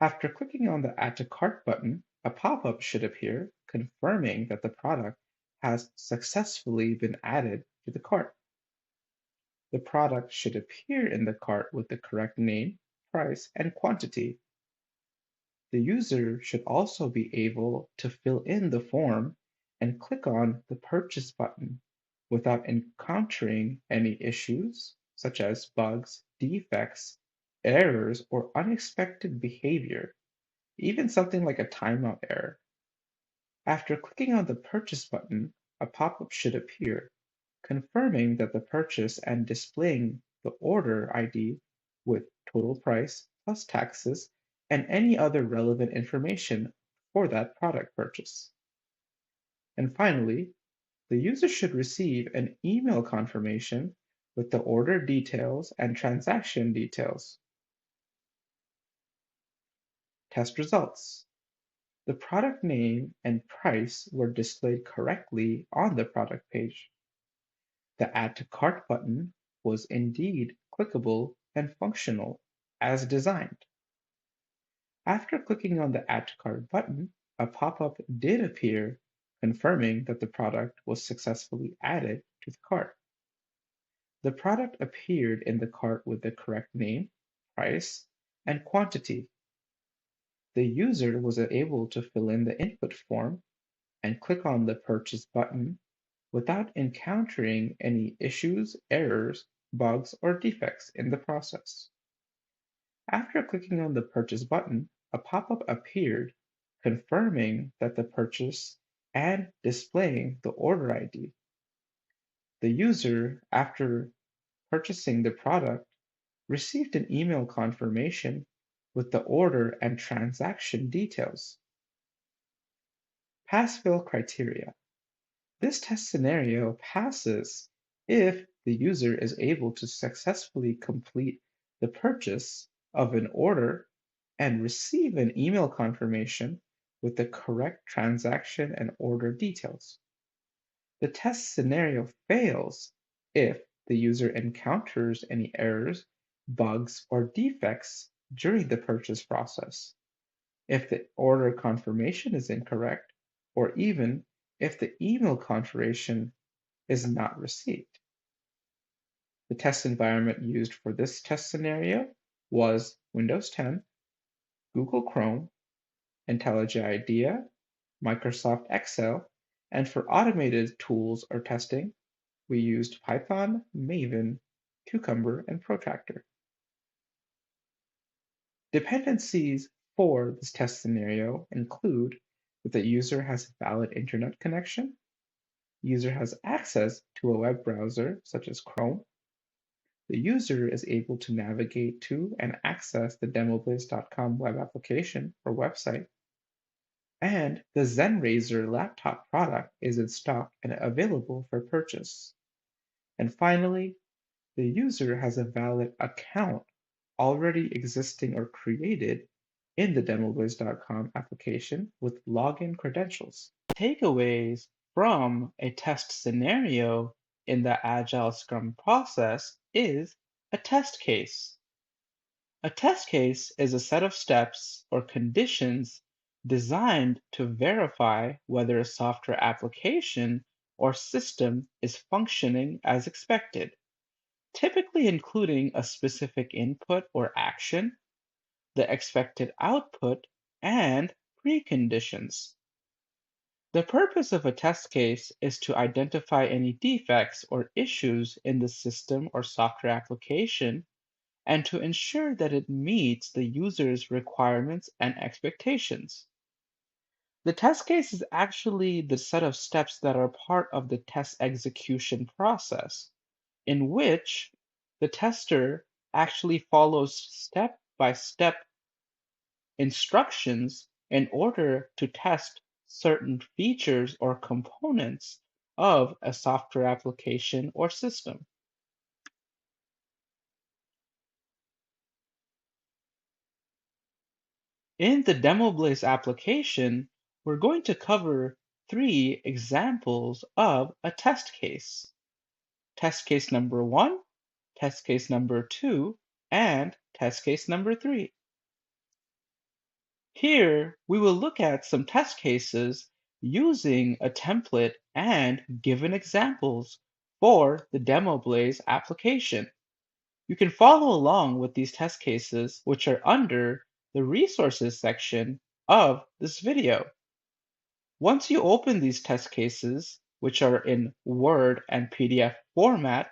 After clicking on the Add to Cart button, a pop-up should appear confirming that the product has successfully been added to the cart. The product should appear in the cart with the correct name, price, and quantity. The user should also be able to fill in the form and click on the Purchase button without encountering any issues such as bugs, defects, errors, or unexpected behavior, even something like a timeout error. After clicking on the Purchase button, a pop-up should appear, confirming that the purchase and displaying the order ID with total price plus taxes and any other relevant information for that product purchase. And finally, the user should receive an email confirmation with the order details and transaction details. Test results. The product name and price were displayed correctly on the product page. The Add to Cart button was indeed clickable and functional as designed. After clicking on the Add to Cart button, a pop-up did appear confirming that the product was successfully added to the cart. The product appeared in the cart with the correct name, price, and quantity. The user was able to fill in the input form and click on the Purchase button without encountering any issues, errors, bugs, or defects in the process. After clicking on the Purchase button, a pop-up appeared confirming that the purchase and displaying the order ID. The user, after purchasing the product, received an email confirmation with the order and transaction details. Pass-fail criteria. This test scenario passes if the user is able to successfully complete the purchase of an order and receive an email confirmation with the correct transaction and order details. The test scenario fails if the user encounters any errors, bugs, or defects during the purchase process, if the order confirmation is incorrect, or even if the email confirmation is not received. The test environment used for this test scenario was Windows 10, Google Chrome, IntelliJ IDEA, Microsoft Excel, and for automated tools or testing, we used Python, Maven, Cucumber, and Protractor. Dependencies for this test scenario include that the user has a valid internet connection, user has access to a web browser such as Chrome, the user is able to navigate to and access the DemoBlaze.com web application or website, and the ZenRaiser laptop product is in stock and available for purchase. And finally, the user has a valid account already existing or created in the DemoBlaze.com application with login credentials. Takeaways from a test scenario in the Agile Scrum process is a test case. A test case is a set of steps or conditions designed to verify whether a software application or system is functioning as expected, typically including a specific input or action, the expected output, and preconditions. The purpose of a test case is to identify any defects or issues in the system or software application and to ensure that it meets the user's requirements and expectations. The test case is actually the set of steps that are part of the test execution process, in which the tester actually follows step-by-step instructions in order to test certain features or components of a software application or system. In the DemoBlaze application, we're going to cover 3 examples of a test case. Test case number 1, test case number 2, and test case number 3. Here, we will look at some test cases using a template and given examples for the DemoBlaze application. You can follow along with these test cases, which are under the resources section of this video. Once you open these test cases, which are in Word and PDF format,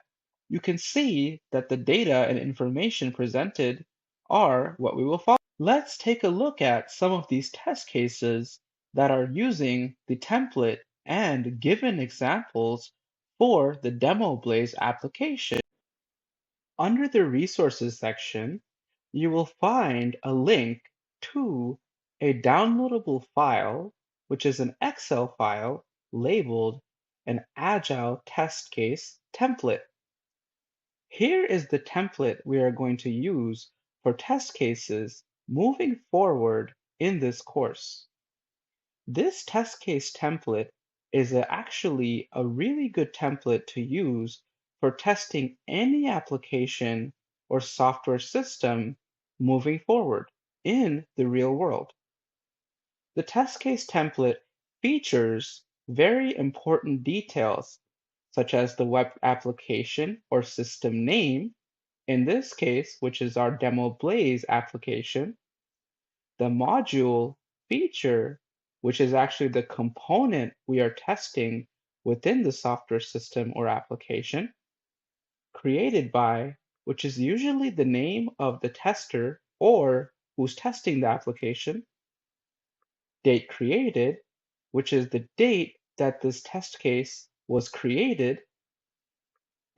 you can see that the data and information presented are what we will follow. Let's take a look at some of these test cases that are using the template and given examples for the DemoBlaze application. Under the resources section, you will find a link to A downloadable file, which is an Excel file labeled an Agile test case template. Here is the template we are going to use for test cases moving forward in this course. This test case template is actually a really good template to use for testing any application or software system moving forward in the real world. The test case template features very important details such as the web application or system name, in this case, which is our DemoBlaze application, the module feature, which is actually the component we are testing within the software system or application, created by, which is usually the name of the tester or who's testing the application, date created, which is the date that this test case was created,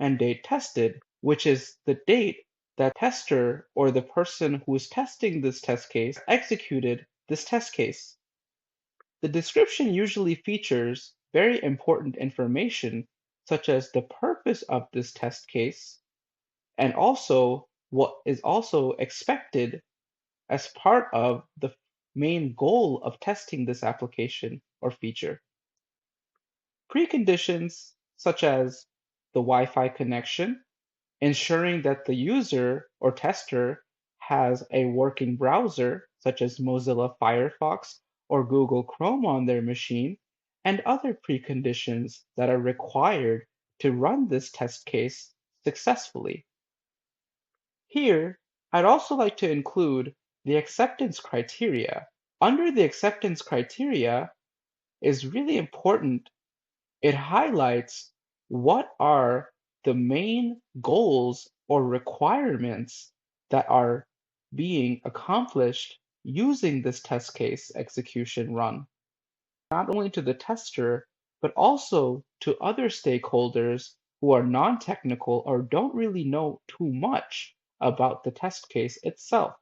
and date tested, which is the date that tester or the person who is testing this test case executed this test case. The description usually features very important information such as the purpose of this test case and also what is also expected as part of the main goal of testing this application or feature. Preconditions such as the Wi-Fi connection, ensuring that the user or tester has a working browser such as Mozilla Firefox or Google Chrome on their machine, and other preconditions that are required to run this test case successfully. Here, I'd also like to include the acceptance criteria. Under the acceptance criteria is really important. It highlights what are the main goals or requirements that are being accomplished using this test case execution run, not only to the tester, but also to other stakeholders who are non-technical or don't really know too much about the test case itself.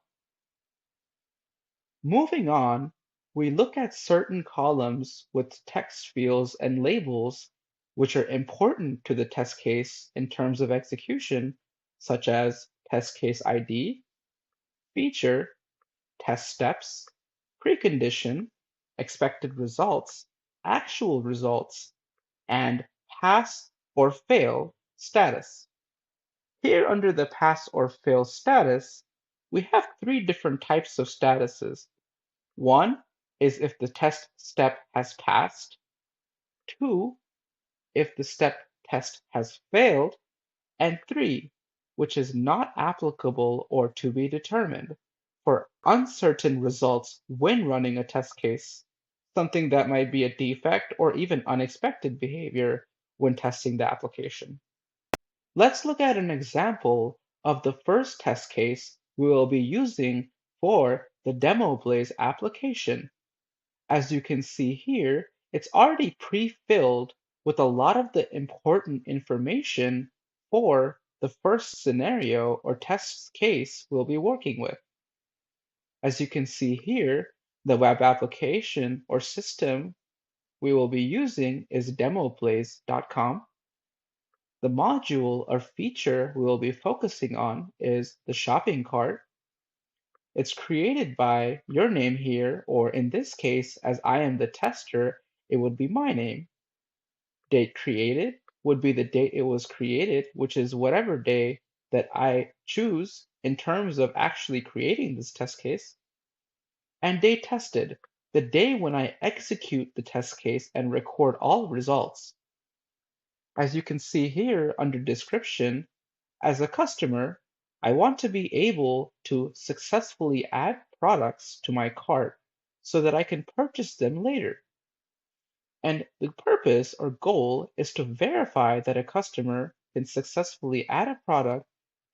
Moving on, we look at certain columns with text fields and labels which are important to the test case in terms of execution, such as test case ID, feature, test steps, precondition, expected results, actual results, and pass or fail status. Here under the pass or fail status, we have three different types of statuses. One is if the test step has passed. Two, if the step test has failed. And three, which is not applicable or to be determined for uncertain results when running a test case, something that might be a defect or even unexpected behavior when testing the application. Let's look at an example of the first test case we will be using for the DemoBlaze application. As you can see here, it's already pre-filled with a lot of the important information for the first scenario or test case we'll be working with. As you can see here, the web application or system we will be using is demoblaze.com. The module or feature we will be focusing on is the shopping cart. It's created by your name here, or in this case, as I am the tester, it would be my name. Date created would be the date it was created, which is whatever day that I choose in terms of actually creating this test case. And date tested, the day when I execute the test case and record all results. As you can see here under description, as a customer, I want to be able to successfully add products to my cart so that I can purchase them later. And the purpose or goal is to verify that a customer can successfully add a product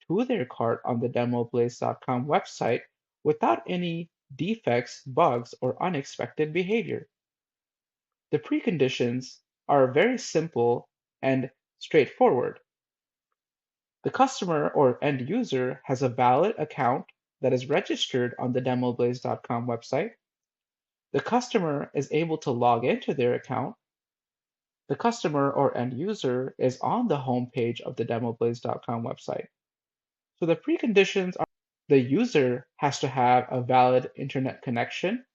to their cart on the demoblaze.com website without any defects, bugs, or unexpected behavior. The preconditions are very simple and straightforward. The customer or end user has a valid account that is registered on the demoblaze.com website. The customer is able to log into their account. The customer or end user is on the home page of the DemoBlaze.com website. So the preconditions are the user has to have a valid internet connection,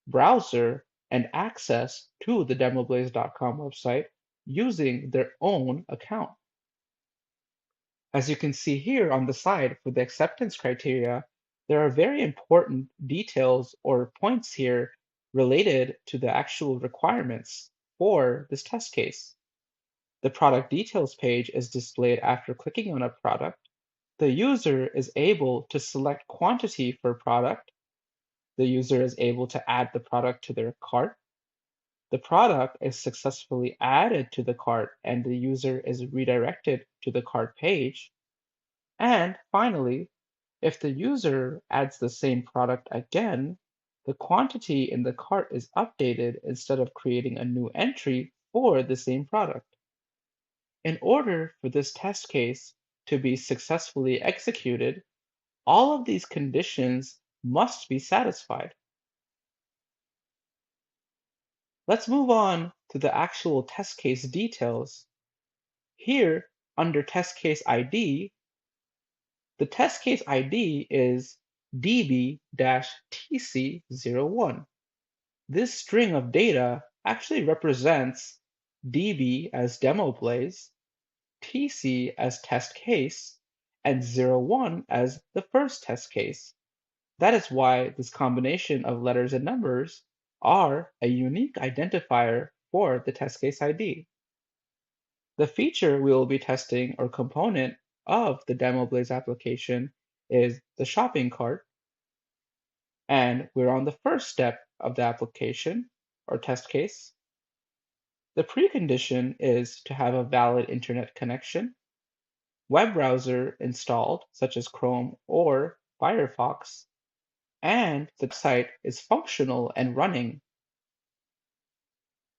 browser, and access to the DemoBlaze.com website using their own account. As you can see here on the side for the acceptance criteria, there are very important details or points here related to the actual requirements for this test case. The product details page is displayed after clicking on a product. The user is able to select quantity for product. The user is able to add the product to their cart. The product is successfully added to the cart and the user is redirected to the cart page. And finally, if the user adds the same product again, the quantity in the cart is updated instead of creating a new entry for the same product. In order for this test case to be successfully executed, all of these conditions must be satisfied. Let's move on to the actual test case details. Here, under test case ID, the test case ID is db-tc01. This string of data actually represents db as DemoBlaze, tc as test case, and 01 as the first test case. That is why this combination of letters and numbers are a unique identifier for the test case ID. The feature we will be testing or component of the DemoBlaze application is the shopping cart, and we're on the first step of the application or test case. The precondition is to have a valid internet connection, web browser installed, such as Chrome or Firefox, and the site is functional and running.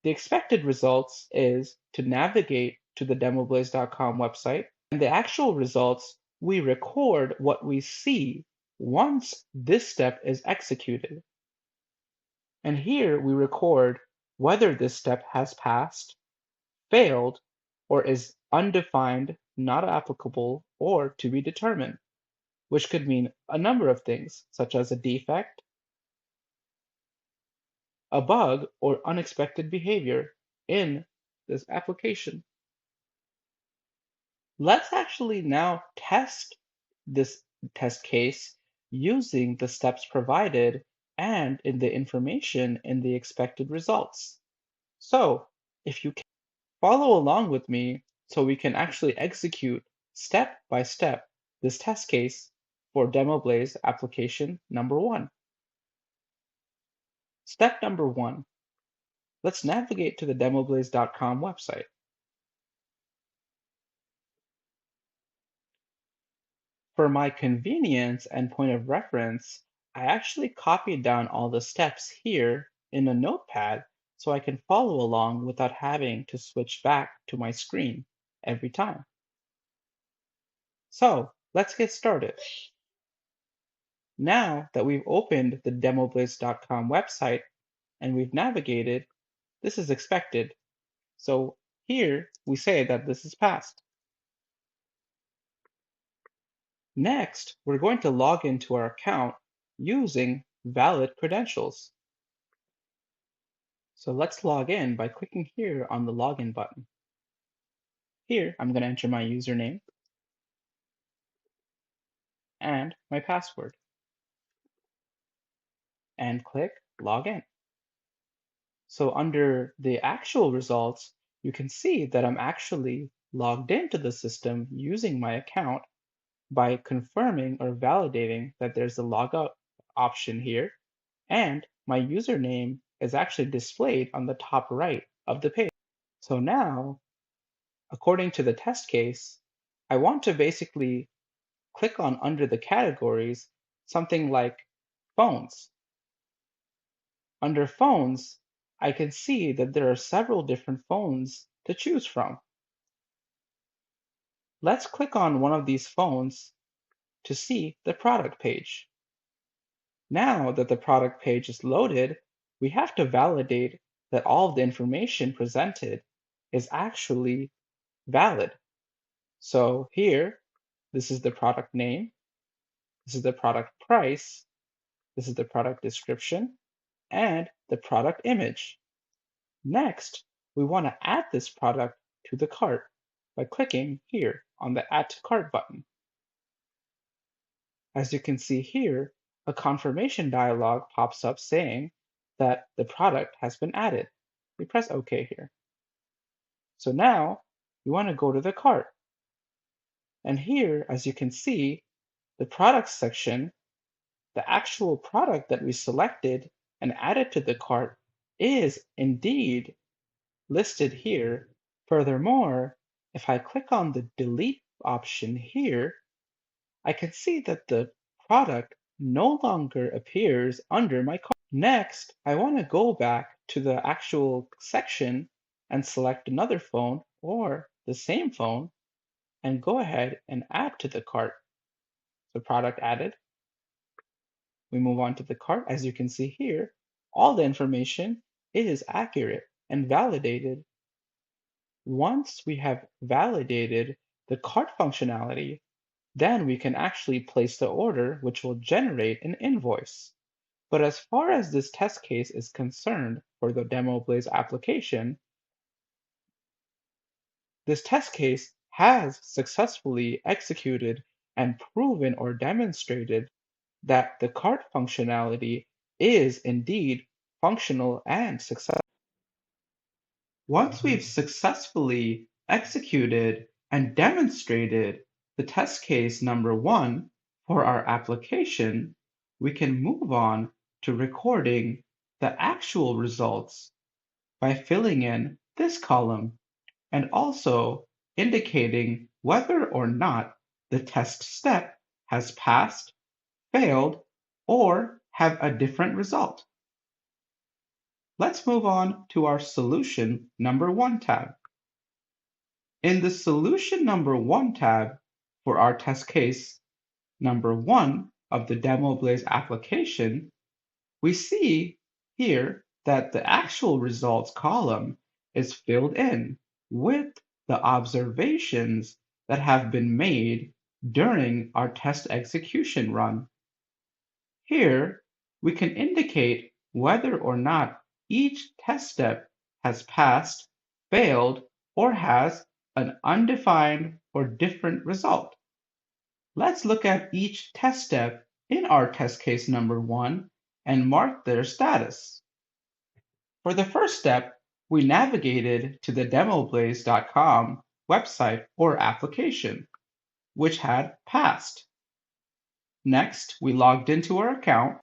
The expected results is to navigate to the demoblaze.com website, and the actual results, we record what we see once this step is executed. And here we record whether this step has passed, failed, or is undefined, not applicable, or to be determined, which could mean a number of things, such as a defect, a bug, or unexpected behavior in this application. Let's actually now test this test case using the steps provided and in the information in the expected results. So if you can follow along with me so we can actually execute step by step this test case for DemoBlaze application number 1. Step number 1. Let's navigate to the demoblaze.com website. For my convenience and point of reference, I actually copied down all the steps here in a notepad so I can follow along without having to switch back to my screen every time. So let's get started. Now that we've opened the demoblaze.com website and we've navigated, this is expected. So here we say that this is passed. Next, we're going to log into our account using valid credentials. So let's log in by clicking here on the login button. Here, I'm going to enter my username and my password and click login. So under the actual results, you can see that I'm actually logged into the system using my account by confirming or validating that there's a logout option here, and my username is actually displayed on the top right of the page. So now, according to the test case, I want to basically click on under the categories something like phones. Under phones, I can see that there are several different phones to choose from. Let's click on one of these phones to see the product page. Now that the product page is loaded, we have to validate that all of the information presented is actually valid. So here, this is the product name, this is the product price, this is the product description, and the product image. Next, we want to add this product to the cart by clicking here on the Add to Cart button. As you can see here, a confirmation dialog pops up saying that the product has been added. We press OK here. So now we want to go to the cart. And here, as you can see, the products section, the actual product that we selected and added to the cart is indeed listed here. Furthermore, if I click on the delete option here, I can see that the product no longer appears under my cart. Next, I want to go back to the actual section and select another phone or the same phone and go ahead and add to the cart. So product added. We move on to the cart. As you can see here, all the information is accurate and validated. Once we have validated the cart functionality, then we can actually place the order, which will generate an invoice. But as far as this test case is concerned for the DemoBlaze application, this test case has successfully executed and proven or demonstrated that the cart functionality is indeed functional and successful. Once we've successfully executed and demonstrated the test case number 1 for our application, we can move on to recording the actual results by filling in this column and also indicating whether or not the test step has passed, failed, or have a different result. Let's move on to our solution number 1 tab. In the solution number 1 tab for our test case number 1 of the DemoBlaze application, we see here that the actual results column is filled in with the observations that have been made during our test execution run. Here, we can indicate whether or not each test step has passed, failed, or has an undefined or different result. Let's look at each test step in our test case number 1 and mark their status. For the first step, we navigated to the DemoBlaze.com website or application, which had passed. Next, we logged into our account,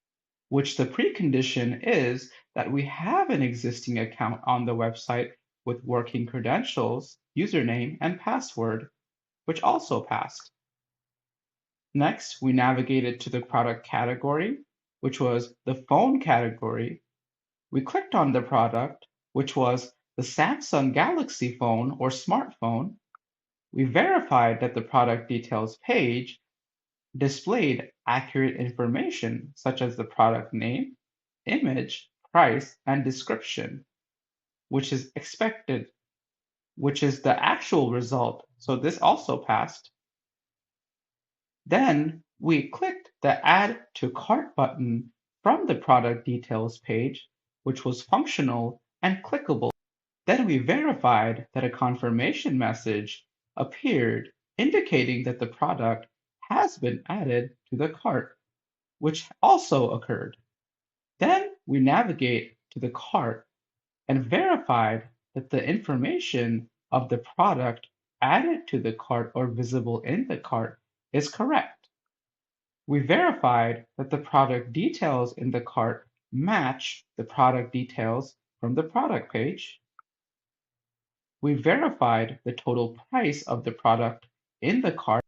which the precondition is that we have an existing account on the website with working credentials, username, and password, which also passed. Next, we navigated to the product category, which was the phone category. We clicked on the product, which was the Samsung Galaxy phone or smartphone. We verified that the product details page displayed accurate information such as the product name, image, price, and description, which is expected, which is the actual result. So this also passed. Then we clicked the Add to Cart button from the product details page, which was functional and clickable. Then we verified that a confirmation message appeared indicating that the product has been added to the cart, which also occurred. Then we navigate to the cart and verified that the information of the product added to the cart or visible in the cart is correct. We verified that the product details in the cart match the product details from the product page. We verified the total price of the product in the cart.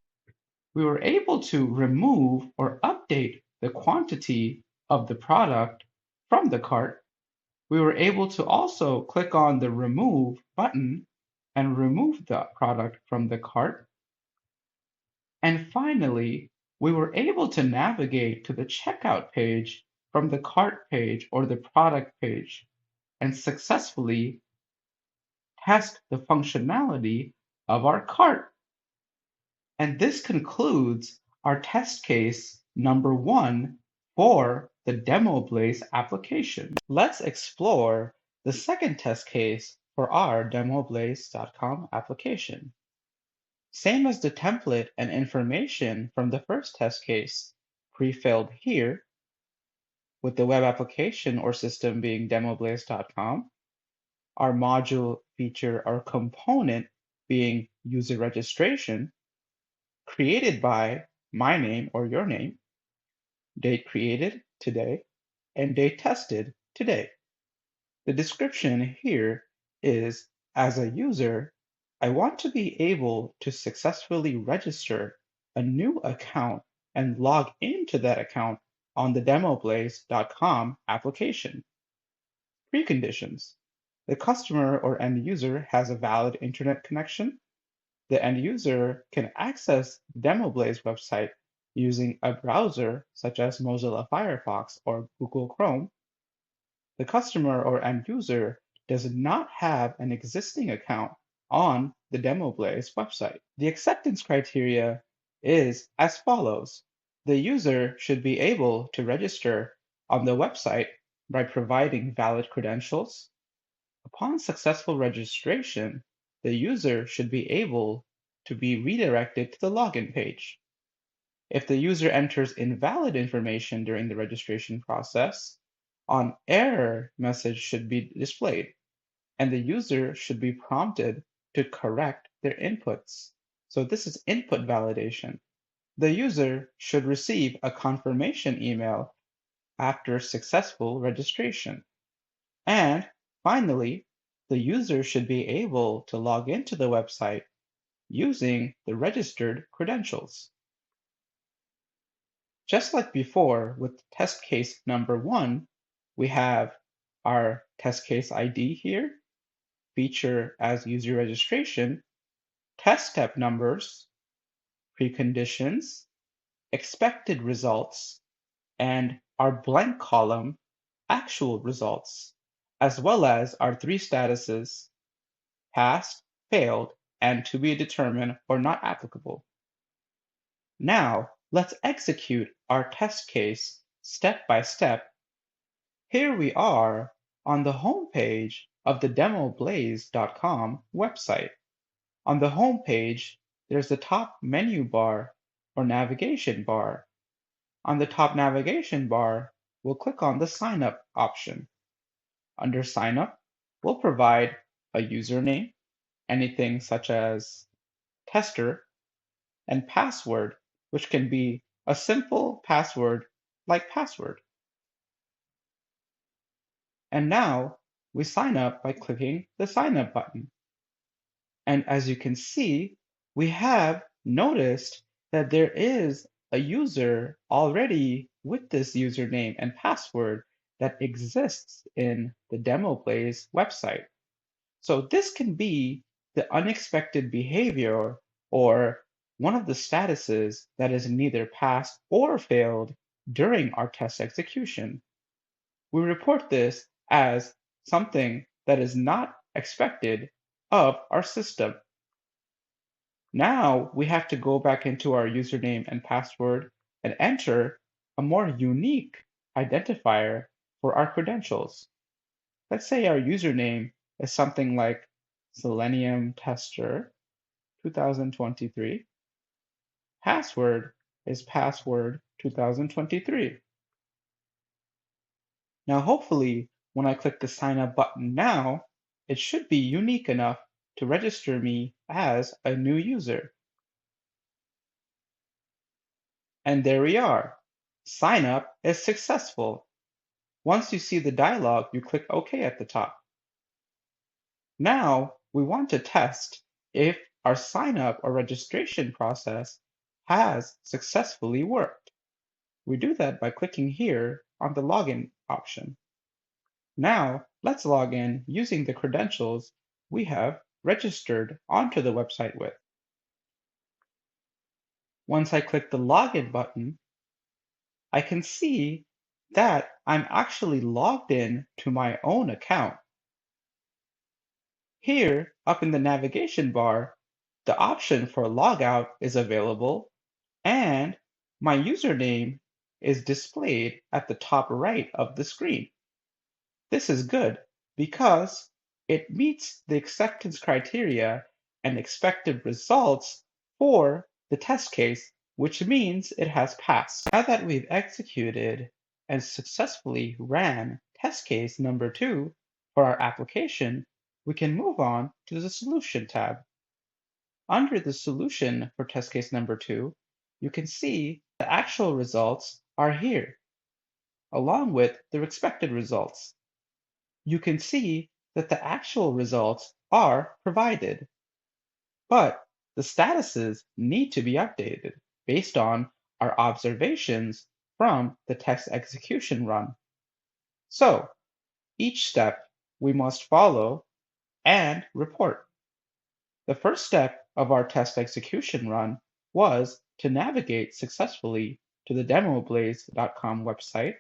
We were able to remove or update the quantity of the product from the cart. We were able to also click on the remove button and remove the product from the cart. And finally, we were able to navigate to the checkout page from the cart page or the product page and successfully test the functionality of our cart. And this concludes our test case number 1 for the DemoBlaze application. Let's explore the second test case for our DemoBlaze.com application. Same as the template and information from the first test case, pre-filled here, with the web application or system being DemoBlaze.com, our module, feature, or component being user registration, created by my name or your name, date created today, and date tested today. The description here is, as a user, I want to be able to successfully register a new account and log into that account on the DemoBlaze.com application. Preconditions. The customer or end user has a valid internet connection. The end user can access the DemoBlaze website using a browser such as Mozilla Firefox or Google Chrome. The customer or end user does not have an existing account on the DemoBlaze website. The acceptance criteria is as follows. The user should be able to register on the website by providing valid credentials. Upon successful registration, the user should be able to be redirected to the login page. If the user enters invalid information during the registration process, an error message should be displayed, and the user should be prompted to correct their inputs. So this is input validation. The user should receive a confirmation email after successful registration. And finally, the user should be able to log into the website using the registered credentials. Just like before with test case number 1, we have our test case ID here, feature as user registration, test step numbers, preconditions, expected results, and our blank column, actual results, as well as our 3 statuses, passed, failed, and to be determined or not applicable. Now, let's execute our test case step by step. Here we are on the home page of the DemoBlaze.com website. On the home page, there's the top menu bar or navigation bar. On the top navigation bar, we'll click on the Sign Up option. Under Sign Up, we'll provide a username, anything such as tester, and password, which can be a simple password like password. And now we sign up by clicking the Sign Up button. And as you can see, we have noticed that there is a user already with this username and password that exists in the DemoBlaze website. So this can be the unexpected behavior or one of the statuses that is neither passed or failed during our test execution. We report this as something that is not expected of our system. Now we have to go back into our username and password and enter a more unique identifier for our credentials. Let's say our username is something like Selenium Tester 2023. Password is password 2023. Now hopefully when I click the sign up button now, it should be unique enough to register me as a new user. And there we are. Sign up is successful. Once you see the dialog, you click OK at the top. Now we want to test if our sign up or registration process has successfully worked. We do that by clicking here on the login option. Now let's log in using the credentials we have registered onto the website with. Once I click the login button, I can see that I'm actually logged in to my own account. Here, up in the navigation bar, the option for logout is available, and my username is displayed at the top right of the screen. This is good because it meets the acceptance criteria and expected results for the test case, which means it has passed. Now that we've executed and successfully ran test case number 2 for our application, we can move on to the Solution tab. Under the Solution for test case number 2, you can see the actual results are here, along with the expected results. You can see that the actual results are provided, but the statuses need to be updated based on our observations from the test execution run. So each step we must follow and report. The first step of our test execution run was to navigate successfully to the DemoBlaze.com website,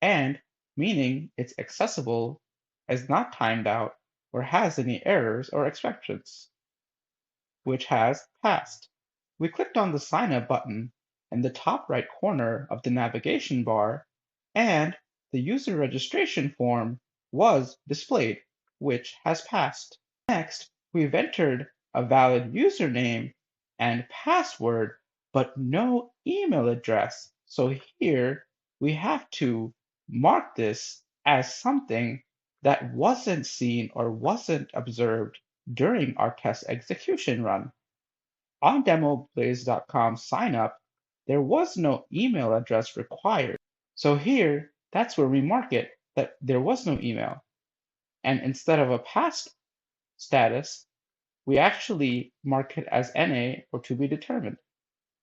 and meaning it's accessible, is not timed out, or has any errors or exceptions, which has passed. We clicked on the Sign Up button in the top right corner of the navigation bar, and the user registration form was displayed, which has passed. Next, we've entered a valid username and password, but no email address. So here we have to mark this as something that wasn't seen or wasn't observed during our test execution run. On DemoBlaze.com signup, there was no email address required. So here, that's where we mark it that there was no email. And instead of a past status, we actually mark it as NA or to be determined.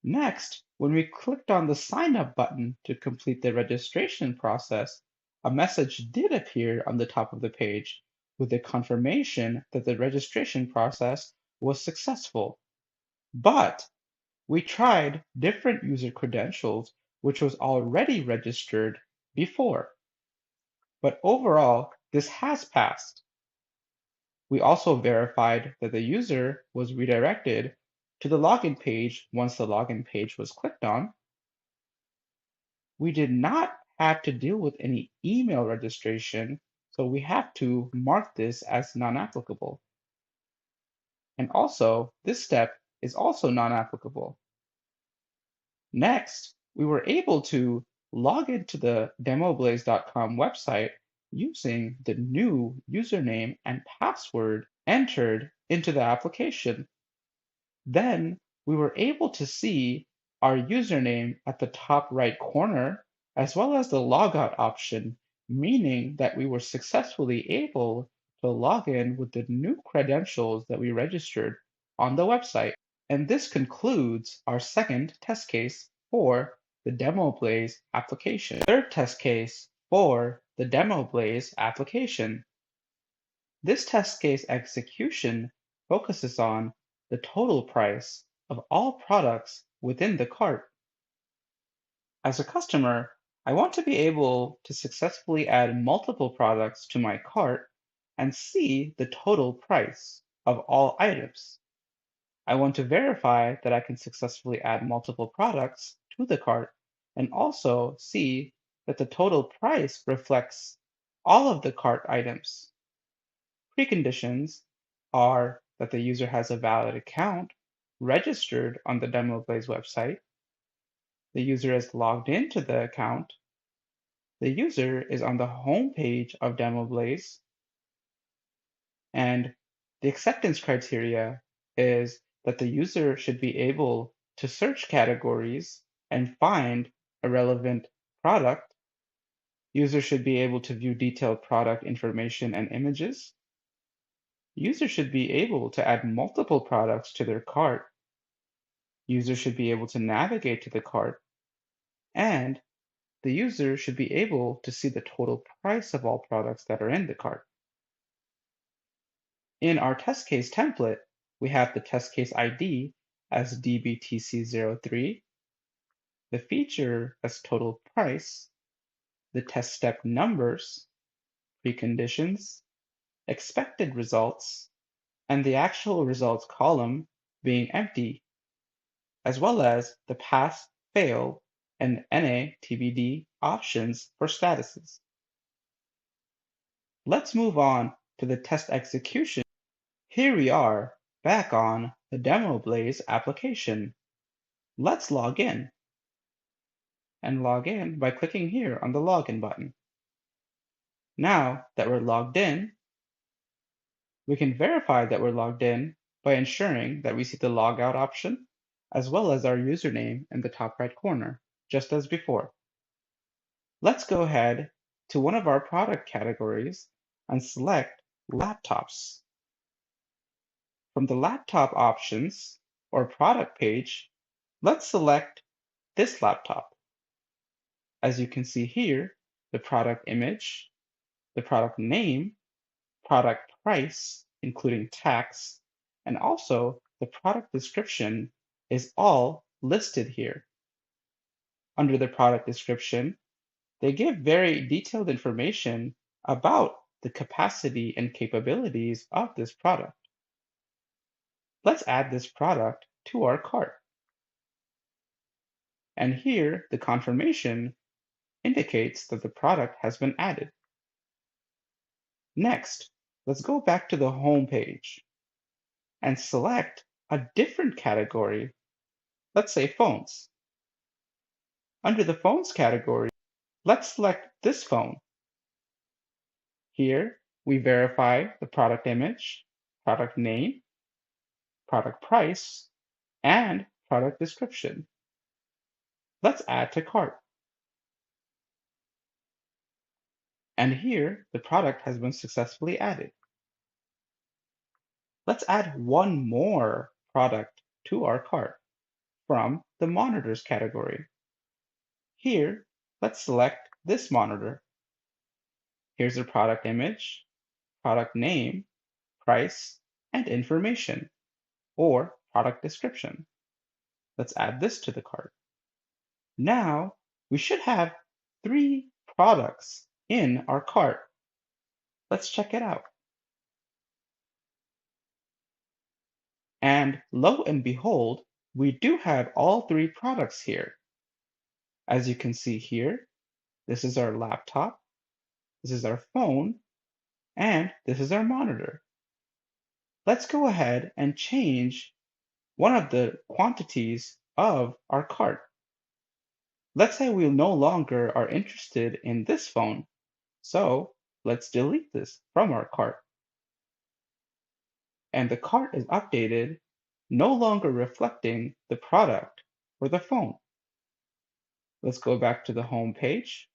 Next, when we clicked on the Sign Up button to complete the registration process, a message did appear on the top of the page with a confirmation that the registration process was successful. But we tried different user credentials, which was already registered before. But overall, this has passed. We also verified that the user was redirected to the login page once the login page was clicked on. We did not have to deal with any email registration, so we have to mark this as non-applicable. And also, this step is also non-applicable. Next, we were able to log into the DemoBlaze.com website using the new username and password entered into the application. Then we were able to see our username at the top right corner, as well as the logout option, meaning that we were successfully able to log in with the new credentials that we registered on the website. And this concludes our second test case for the DemoBlaze application. Third test case for the DemoBlaze application. This test case execution focuses on the total price of all products within the cart. As a customer, I want to be able to successfully add multiple products to my cart and see the total price of all items. I want to verify that I can successfully add multiple products to the cart and also see that the total price reflects all of the cart items. Preconditions are that the user has a valid account registered on the DemoBlaze website, the user is logged into the account, the user is on the home page of DemoBlaze, and the acceptance criteria is that the user should be able to search categories and find a relevant product. User should be able to view detailed product information and images. User should be able to add multiple products to their cart. User should be able to navigate to the cart. And the user should be able to see the total price of all products that are in the cart. In our test case template, we have the test case ID as DBTC03, the feature as total price, the test step numbers, preconditions, expected results, and the actual results column being empty, as well as the pass, fail, and NA TBD options for statuses. Let's move on to the test execution. Here we are back on the DemoBlaze application. Let's log in and log in by clicking here on the login button. Now that we're logged in, we can verify that we're logged in by ensuring that we see the logout option as well as our username in the top right corner, just as before. Let's go ahead to one of our product categories and select laptops. From the laptop options or product page, let's select this laptop. As you can see here, the product image, the product name, product price, including tax, and also the product description is all listed here. Under the product description, they give very detailed information about the capacity and capabilities of this product. Let's add this product to our cart. And here, the confirmation indicates that the product has been added. Next, let's go back to the home page and select a different category, let's say phones. Under the phones category, let's select this phone. Here, we verify the product image, product name, product price, and product description. Let's add to cart. And here, the product has been successfully added. Let's add one more product to our cart from the monitors category. Here, let's select this monitor. Here's the product image, product name, price, and information, or product description. Let's add this to the cart. Now, we should have 3 products in our cart. Let's check it out. And lo and behold, we do have all 3 products here. As you can see here, this is our laptop, this is our phone, and this is our monitor. Let's go ahead and change one of the quantities of our cart. Let's say we no longer are interested in this phone, so let's delete this from our cart. And the cart is updated, no longer reflecting the product for the phone. Let's go back to the home page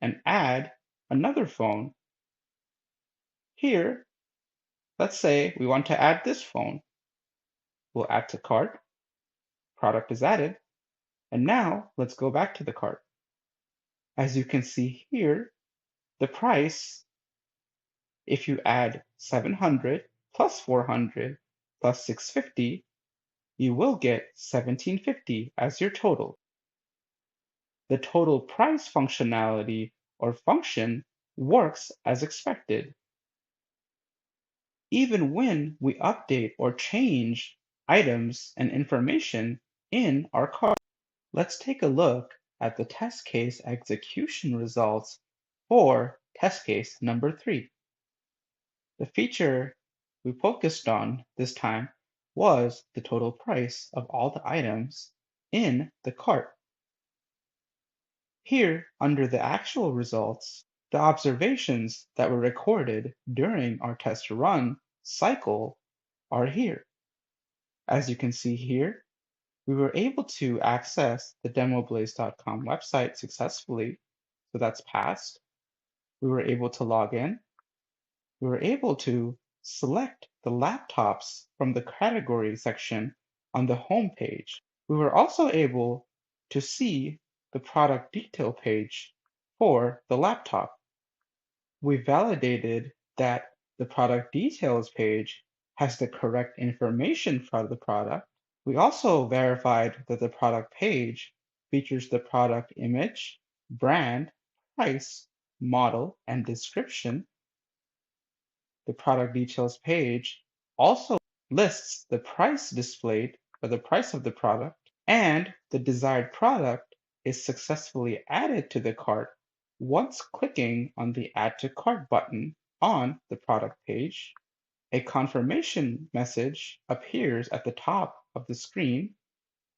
and add another phone. Here, let's say we want to add this phone. We'll add to cart, product is added, and now let's go back to the cart. As you can see here, the price, if you add 700 plus 400 plus 650, you will get 1750 as your total. The total price functionality or function works as expected. Even when we update or change items and information in our cart. Let's take a look at the test case execution results for test case number 3. The feature we focused on this time was the total price of all the items in the cart. Here, under the actual results, the observations that were recorded during our test run cycle are here. As you can see here, we were able to access the DemoBlaze.com website successfully, so that's passed. We were able to log in. We were able to select the laptops from the category section on the home page. We were also able to see the product detail page for the laptop. We validated that the product details page has the correct information for the product. We also verified that the product page features the product image, brand, price, model, and description, the product details page also lists the price displayed for the price of the product, and the desired product is successfully added to the cart once clicking on the Add to Cart button on the product page. A confirmation message appears at the top of the screen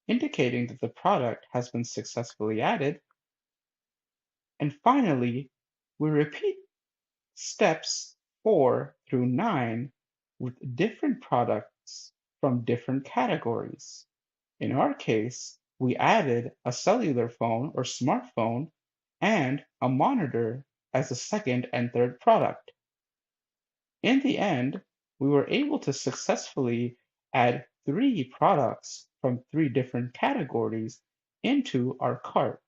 indicating that the product has been successfully added. And finally, we repeat steps 4 through 9 with different products from different categories. In our case, we added a cellular phone or smartphone and a monitor as the second and third product. In the end, we were able to successfully add 3 products from 3 different categories into our cart.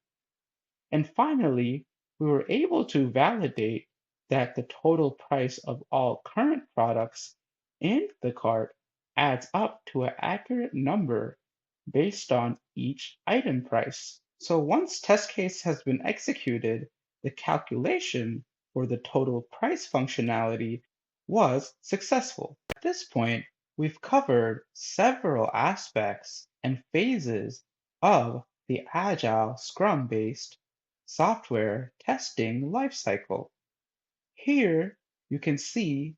And finally, we were able to validate that the total price of all current products in the cart adds up to an accurate number based on each item price. So once test case has been executed, the calculation for the total price functionality was successful. At this point, we've covered several aspects and phases of the Agile Scrum-based software testing lifecycle. Here you can see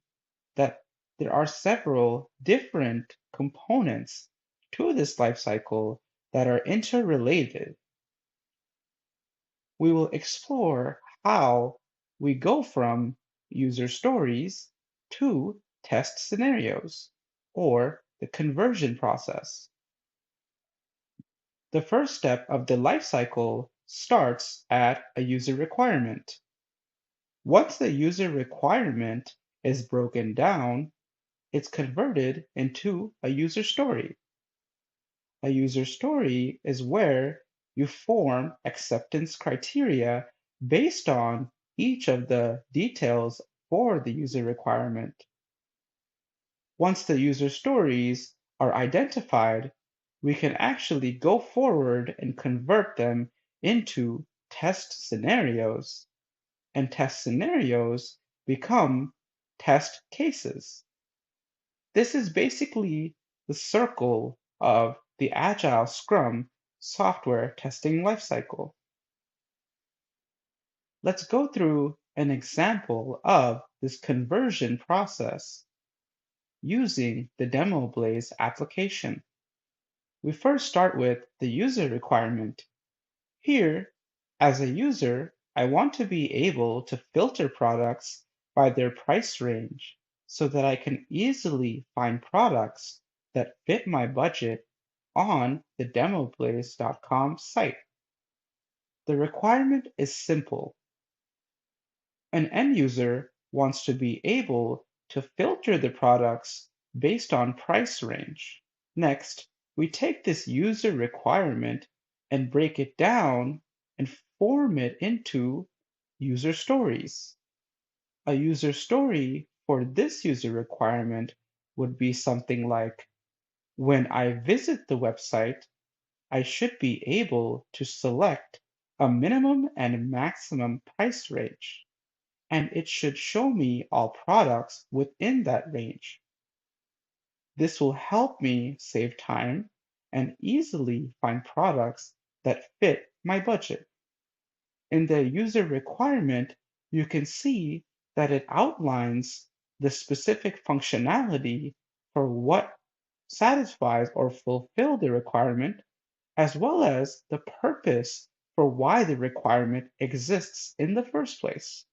that there are several different components to this lifecycle that are interrelated. We will explore how we go from user stories to test scenarios, or the conversion process. The first step of the lifecycle starts at a user requirement. Once the user requirement is broken down, it's converted into a user story. A user story is where you form acceptance criteria based on each of the details for the user requirement. Once the user stories are identified, we can actually go forward and convert them into test scenarios, and test scenarios become test cases. This is basically the circle of the Agile Scrum software testing lifecycle. Let's go through an example of this conversion process using the DemoBlaze application. We first start with the user requirement. Here, as a user, I want to be able to filter products by their price range so that I can easily find products that fit my budget on the demoblaze.com site. The requirement is simple. An end user wants to be able to filter the products based on price range. Next, we take this user requirement and break it down and form it into user stories. A user story for this user requirement would be something like, when I visit the website, I should be able to select a minimum and maximum price range, and it should show me all products within that range. This will help me save time and easily find products that fit my budget. In the user requirement, you can see that it outlines the specific functionality for what satisfies or fulfill the requirement, as well as the purpose for why the requirement exists in the first place.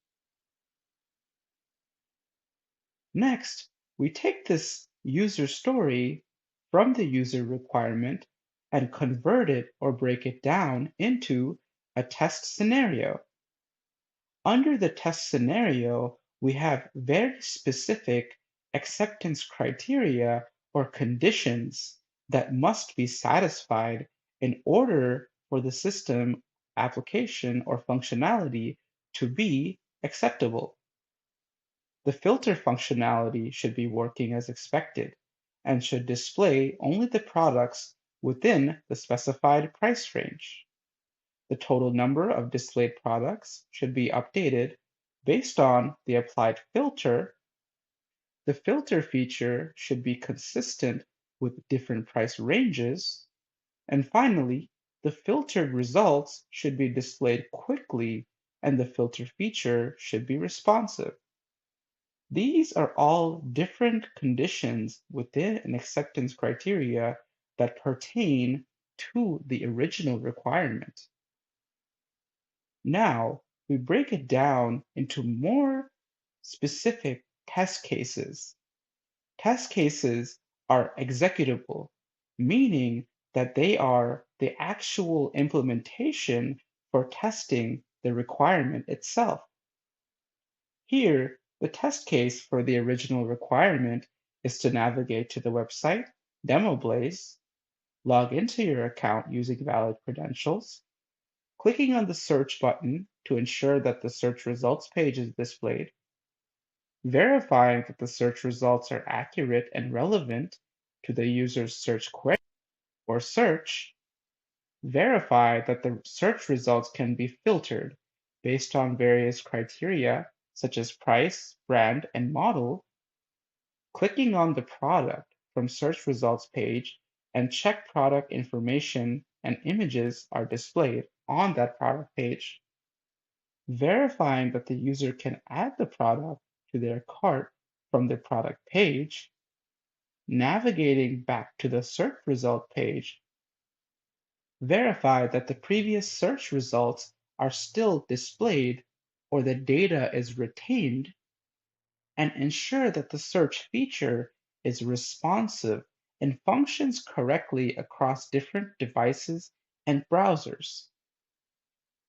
Next, we take this user story from the user requirement and convert it or break it down into a test scenario. Under the test scenario, we have very specific acceptance criteria or conditions that must be satisfied in order for the system, application, or functionality to be acceptable. The filter functionality should be working as expected and should display only the products within the specified price range. The total number of displayed products should be updated based on the applied filter. The filter feature should be consistent with different price ranges. And finally, the filtered results should be displayed quickly and the filter feature should be responsive. These are all different conditions within an acceptance criteria that pertain to the original requirement. Now, we break it down into more specific test cases. Test cases are executable, meaning that they are the actual implementation for testing the requirement itself. Here, the test case for the original requirement is to navigate to the website DemoBlaze, log into your account using valid credentials, clicking on the search button to ensure that the search results page is displayed, verifying that the search results are accurate and relevant to the user's search query or search, verify that the search results can be filtered based on various criteria such as price, brand, and model, clicking on the product from search results page and check product information and images are displayed on that product page, verifying that the user can add the product to their cart from the product page, navigating back to the search result page, verify that the previous search results are still displayed or the data is retained, and ensure that the search feature is responsive and functions correctly across different devices and browsers.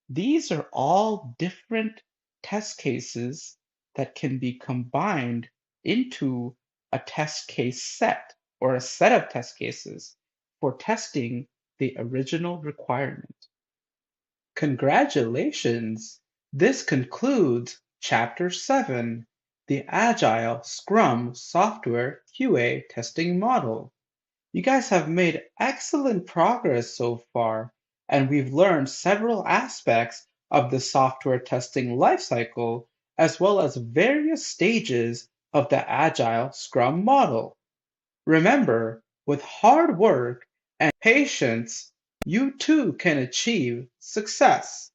These are all different test cases that can be combined into a test case set or a set of test cases for testing the original requirement. Congratulations! This concludes Chapter 7, the Agile Scrum Software QA Testing Model. You guys have made excellent progress so far, and we've learned several aspects of the software testing lifecycle, as well as various stages of the Agile Scrum model. Remember, with hard work and patience, you too can achieve success.